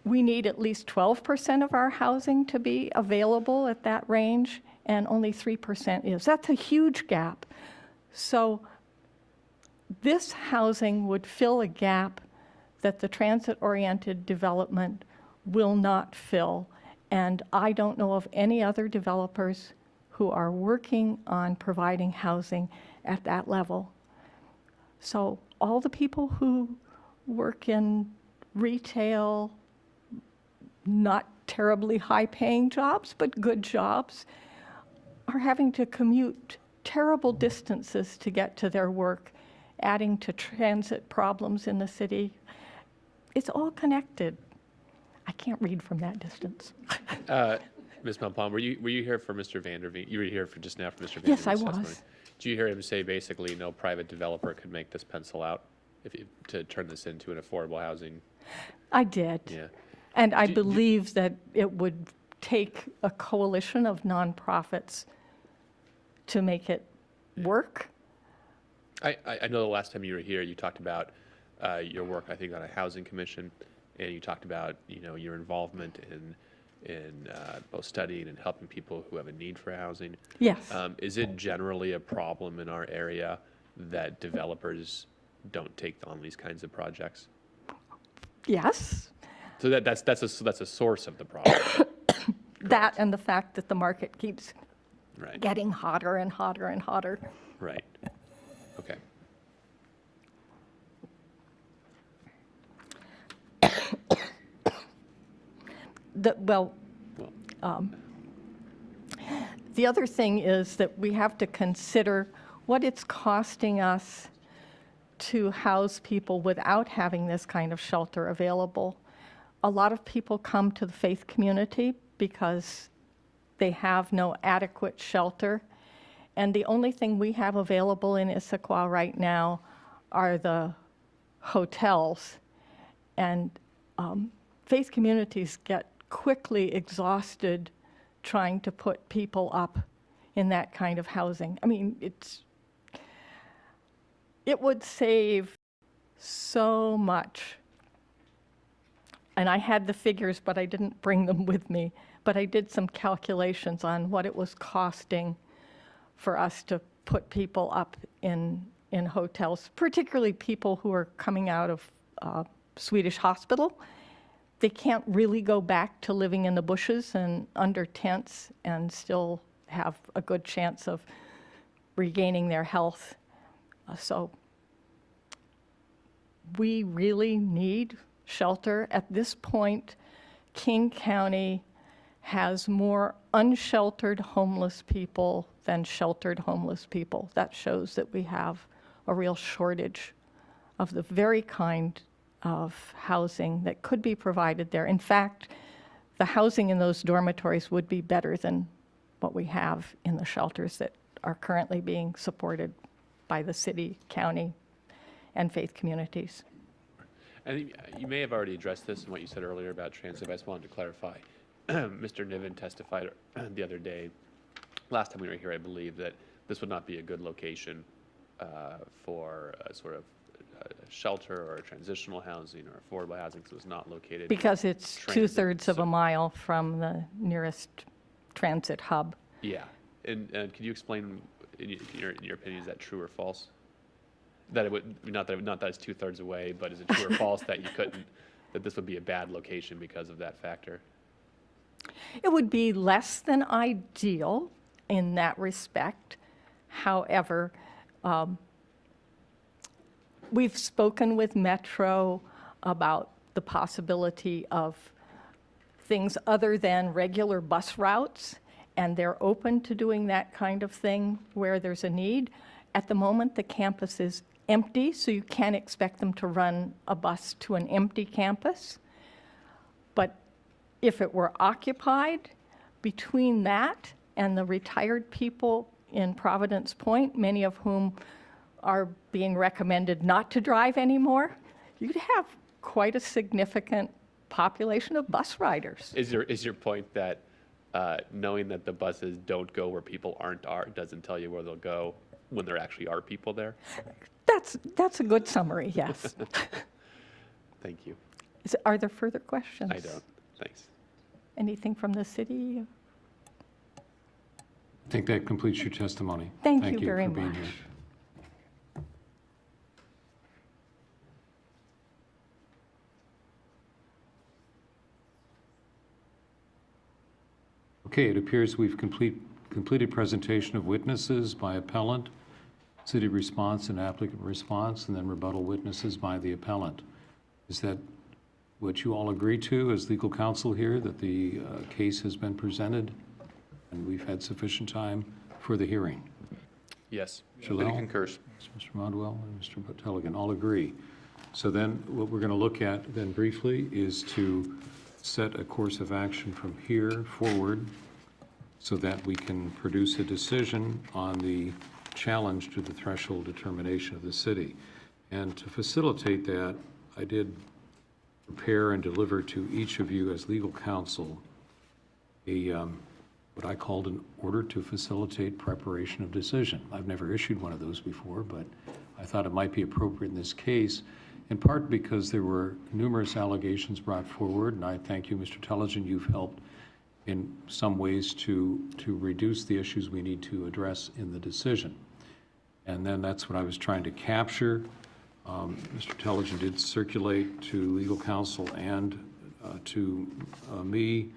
we need at least 12% of our housing to be available at that range, and only 3% is. That's a huge gap. So this housing would fill a gap that the transit-oriented development will not fill. And I don't know of any other developers who are working on providing housing at that level. So all the people who work in retail, not terribly high-paying jobs, but good jobs, are having to commute terrible distances to get to their work, adding to transit problems in the city. It's all connected. I can't read from that distance. Ms. Pompon, were you here for Mr. Vanderveen? You were here for just now for Mr. Vanderveen's Yes, I testimony. was. Did you hear him say basically no private developer could make this pencil out to turn this into an affordable housing? I did. Yeah. And I believe that it would take a coalition of nonprofits to make it work. I know the last time you were here, you talked about your work, I think, on a housing commission, and you talked about your involvement in both studying and helping people who have a need for housing. Yes. Is it generally a problem in our area that developers don't take on these kinds of projects? Yes. So that's a source of the problem. That and the fact that the market keeps Right. getting hotter and hotter and hotter. Right. Okay. The other thing is that we have to consider what it's costing us to house people without having this kind of shelter available. A lot of people come to the faith community because they have no adequate shelter. And the only thing we have available in Issaquah right now are the hotels. And faith communities get quickly exhausted trying to put people up in that kind of housing. I mean, it would save so much. And I had the figures, but I didn't bring them with me. But I did some calculations on what it was costing for us to put people up in hotels, particularly people who are coming out of Swedish hospital. They can't really go back to living in the bushes and under tents and still have a good chance of regaining their health. So we really need shelter. At this point, King County has more unsheltered homeless people than sheltered homeless people. That shows that we have a real shortage of the very kind of housing that could be provided there. In fact, the housing in those dormitories would be better than what we have in the shelters that are currently being supported by the city, county, and faith communities. I think you may have already addressed this in what you said earlier about transit, but I just wanted to clarify. Mr. Niven testified the other day, last time we were here, I believe, that this would not be a good location for a sort of a shelter or a transitional housing or affordable housing, because it was not located. Because it's transit, 2/3 of so- a mile from the nearest transit hub. Yeah, and could you explain, in your opinion, is that true or false? That it would, not that it's 2/3 away, but is it true or false that you couldn't, that this would be a bad location because of that factor? It would be less than ideal in that respect. However, we've spoken with Metro about the possibility of things other than regular bus routes, and they're open to doing that kind of thing where there's a need. At the moment, the campus is empty, so you can't expect them to run a bus to an empty campus. But if it were occupied, between that and the retired people in Providence Point, many of whom are being recommended not to drive anymore, you'd have quite a significant population of bus riders. Is your point that knowing that the buses don't go where people are doesn't tell you where they'll go when there actually are people there? That's a good summary, yes. Thank you. Are there further questions? I don't. Thanks. Anything from the city? I think that completes your testimony. Thank you very for being much. here. Okay, it appears we've completed presentation of witnesses by appellant, city response and applicant response, and then rebuttal witnesses by the appellant. Is that what you all agree to as legal counsel here, that the case has been presented and we've had sufficient time for the hearing? Yes. Shalal? concurs. Mr. Modwell and Mr. Teligan all agree. So then what we're going to look at then briefly is to set a course of action from here forward so that we can produce a decision on the challenge to the threshold determination of the city. And to facilitate that, I did prepare and deliver to each of you as legal counsel a what I called an order to facilitate preparation of decision. I've never issued one of those before, but I thought it might be appropriate in this case, in part because there were numerous allegations brought forward, and I thank you, Mr. Tellegen, you've helped in some ways to reduce the issues we need to address in the decision. And then that's what I was trying to capture. Mr. Tellegen did circulate to legal counsel and to me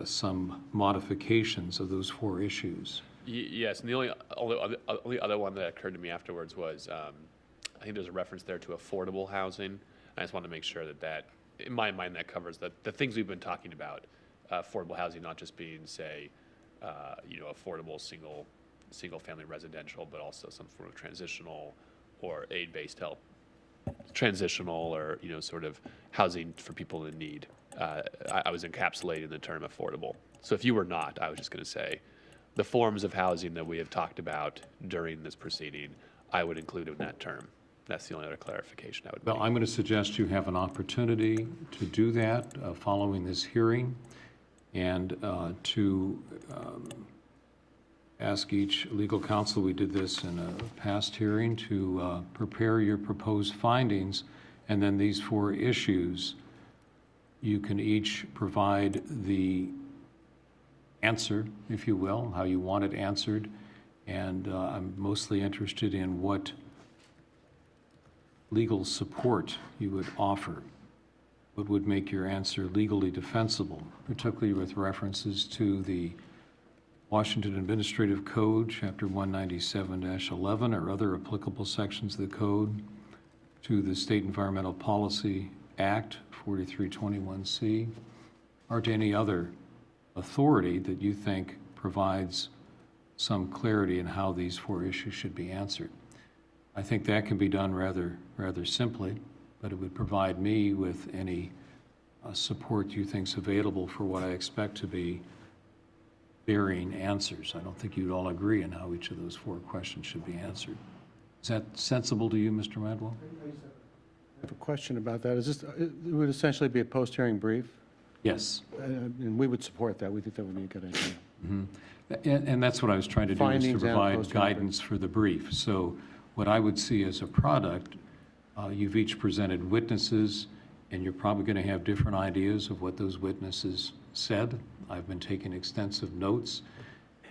some modifications of those 4 issues. Yes, and the only other one that occurred to me afterwards was, I think there's a reference there to affordable housing. I just want to make sure that in my mind, that covers the things we've been talking about. Affordable housing, not just being, say, affordable single-family residential, but also some form of transitional or aid-based help, transitional or sort of housing for people in need. I was encapsulating the term affordable. So if you were not, I was just going to say the forms of housing that we have talked about during this proceeding, I would include in that term. That's the only other clarification I would make. Well, I'm going to suggest you have an opportunity to do that following this hearing, and to ask each legal counsel, we did this in a past hearing, to prepare your proposed findings, and then these 4 issues, you can each provide the answer, if you will, how you want it answered, and I'm mostly interested in what legal support you would offer, what would make your answer legally defensible, particularly with references to the Washington Administrative Code, Chapter 197-11, or other applicable sections of the code, to the State Environmental Policy Act, 4321C, or to any other authority that you think provides some clarity in how these 4 issues should be answered. I think that can be done rather simply, but it would provide me with any support you think is available for what I expect to be varying answers. I don't think you'd all agree on how each of those 4 questions should be answered. Is that sensible to you, Mr. Madwell? I have a question about that. Is this, it would essentially be a post-hearing brief? Yes. And we would support that. We think that would be a good idea. And that's what I was trying to do, is to Findings and provide post-hearing brief. guidance for the brief. So what I would see as a product, you've each presented witnesses, and you're probably going to have different ideas of what those witnesses said. I've been taking extensive notes,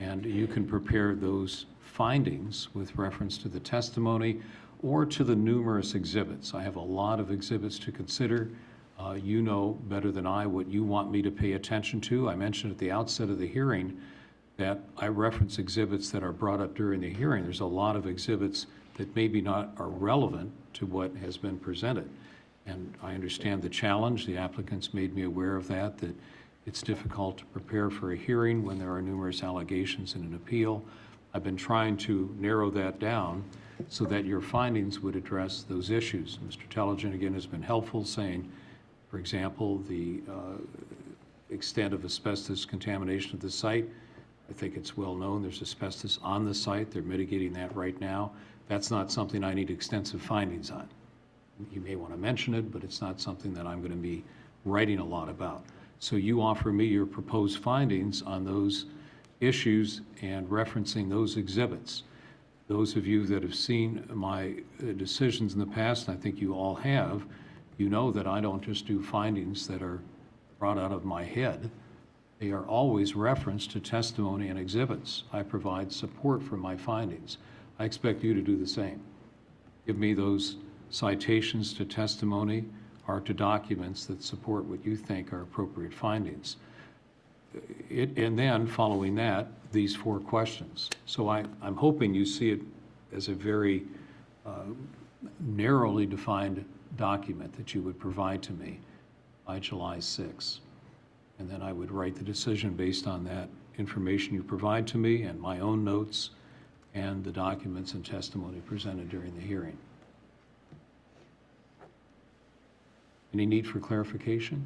and you can prepare those findings with reference to the testimony or to the numerous exhibits. I have a lot of exhibits to consider. You know better than I what you want me to pay attention to. I mentioned at the outset of the hearing that I reference exhibits that are brought up during the hearing. There's a lot of exhibits that maybe not are relevant to what has been presented. And I understand the challenge. The applicants made me aware of that it's difficult to prepare for a hearing when there are numerous allegations in an appeal. I've been trying to narrow that down so that your findings would address those issues. Mr. Telligent, again, has been helpful, saying, for example, the extent of asbestos contamination of the site. I think it's well known there's asbestos on the site. They're mitigating that right now. That's not something I need extensive findings on. You may want to mention it, but it's not something that I'm going to be writing a lot about. So you offer me your proposed findings on those issues and referencing those exhibits. Those of you that have seen my decisions in the past, and I think you all have, you know that I don't just do findings that are brought out of my head. They are always referenced to testimony and exhibits. I provide support for my findings. I expect you to do the same. Give me those citations to testimony or to documents that support what you think are appropriate findings. And then, following that, these 4 questions. So I'm hoping you see it as a very narrowly defined document that you would provide to me by July 6th. And then I would write the decision based on that information you provide to me and my own notes and the documents and testimony presented during the hearing. Any need for clarification?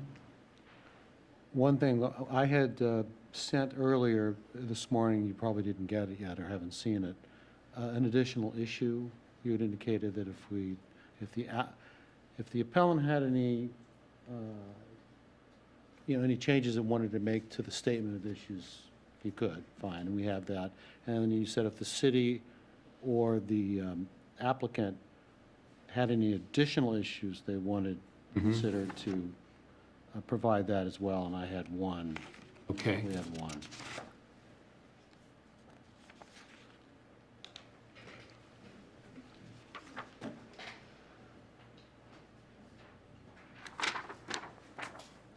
One thing, I had sent earlier this morning, you probably didn't get it yet or haven't seen it, an additional issue. You had indicated that if the appellant had any, any changes it wanted to make to the statement of issues, he could, fine, and we have that. And then you said if the city or the applicant had any additional issues they wanted considered to provide that as well, and I had one. Okay. We had one.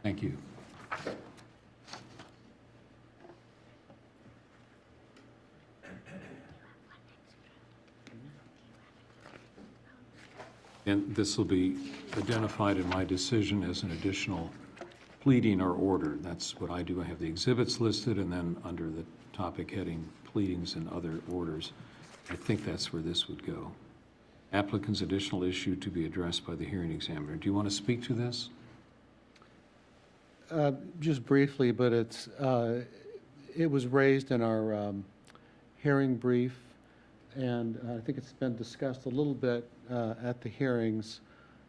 Thank you. And this will be identified in my decision as an additional pleading or order. That's what I do. I have the exhibits listed, and then under the topic heading, pleadings and other orders, I think that's where this would go. Applicant's additional issue to be addressed by the hearing examiner. Do you want to speak to this? Just briefly, but it was raised in our hearing brief, and I think it's been discussed a little bit at the hearings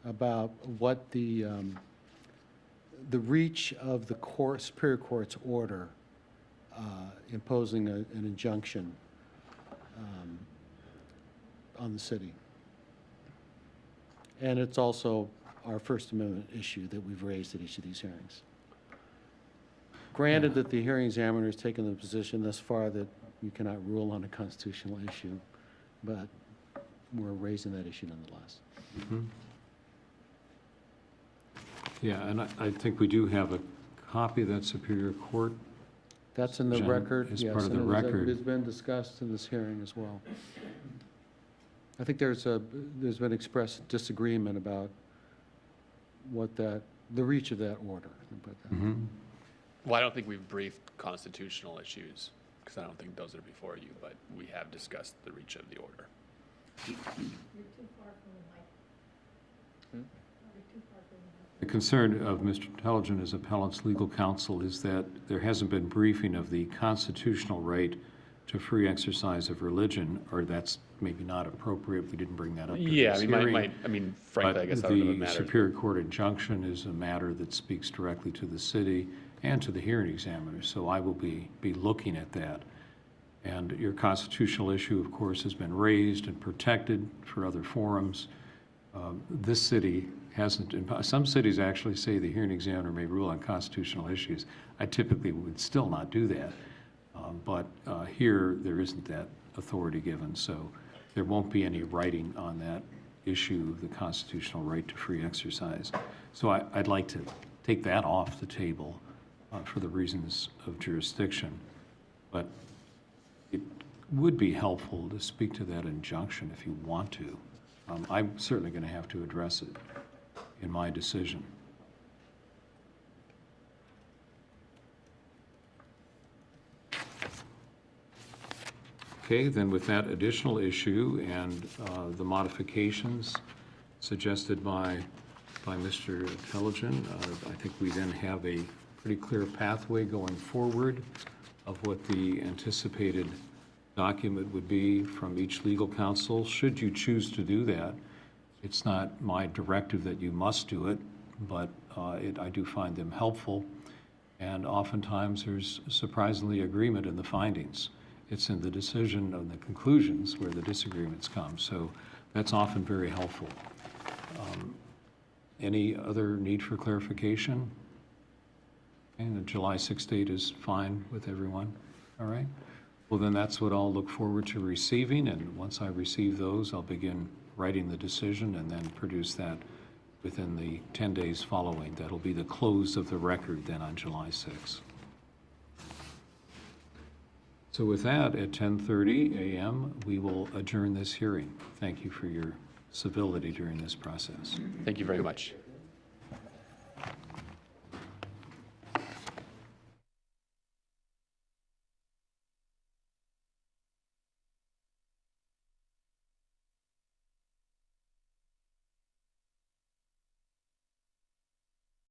about what the reach of the Superior Court's order imposing an injunction on the city. And it's also our First Amendment issue that we've raised at each of these hearings. Granted that the hearing examiner has taken the position thus far that you cannot rule on a constitutional issue, but we're raising that issue nonetheless. Mm-hmm. Yeah, and I think we do have a copy of that Superior Court. That's in the Jen, record, as yes. part of the and record. It's been discussed in this hearing as well. I think there's been expressed disagreement about what the reach of that order. Mm-hmm. Well, I don't think we've briefed constitutional issues, because I don't think those are before you, but we have discussed the reach of the order. You're too far from the mic. The concern of Mr. Intelligent as appellant's legal counsel is that there hasn't been briefing of the constitutional right to free exercise of religion, or that's maybe not appropriate. We didn't bring that up to Yeah, I this mean, hearing. frankly, I guess that would have But the mattered. Superior Court injunction is a matter that speaks directly to the city and to the hearing examiner, so I will be looking at that. And your constitutional issue, of course, has been raised and protected for other forums. This city hasn't, some cities actually say the hearing examiner may rule on constitutional issues. I typically would still not do that. But here, there isn't that authority given, so there won't be any writing on that issue of the constitutional right to free exercise. So I'd like to take that off the table for the reasons of jurisdiction. But it would be helpful to speak to that injunction if you want to. I'm certainly going to have to address it in my decision. Okay, then with that additional issue and the modifications suggested by Mr. Intelligent, I think we then have a pretty clear pathway going forward of what the anticipated document would be from each legal counsel. Should you choose to do that, it's not my directive that you must do it, but I do find them helpful. And oftentimes there's surprisingly agreement in the findings. It's in the decision and the conclusions where the disagreements come. So that's often very helpful. Any other need for clarification? And the July 6th date is fine with everyone? All right. Well, then that's what I'll look forward to receiving. And once I receive those, I'll begin writing the decision and then produce that within the 10 days following. That'll be the close of the record then on July 6th. So with that, at 10:30 a.m., we will adjourn this hearing. Thank you for your civility during this process. Thank you very much.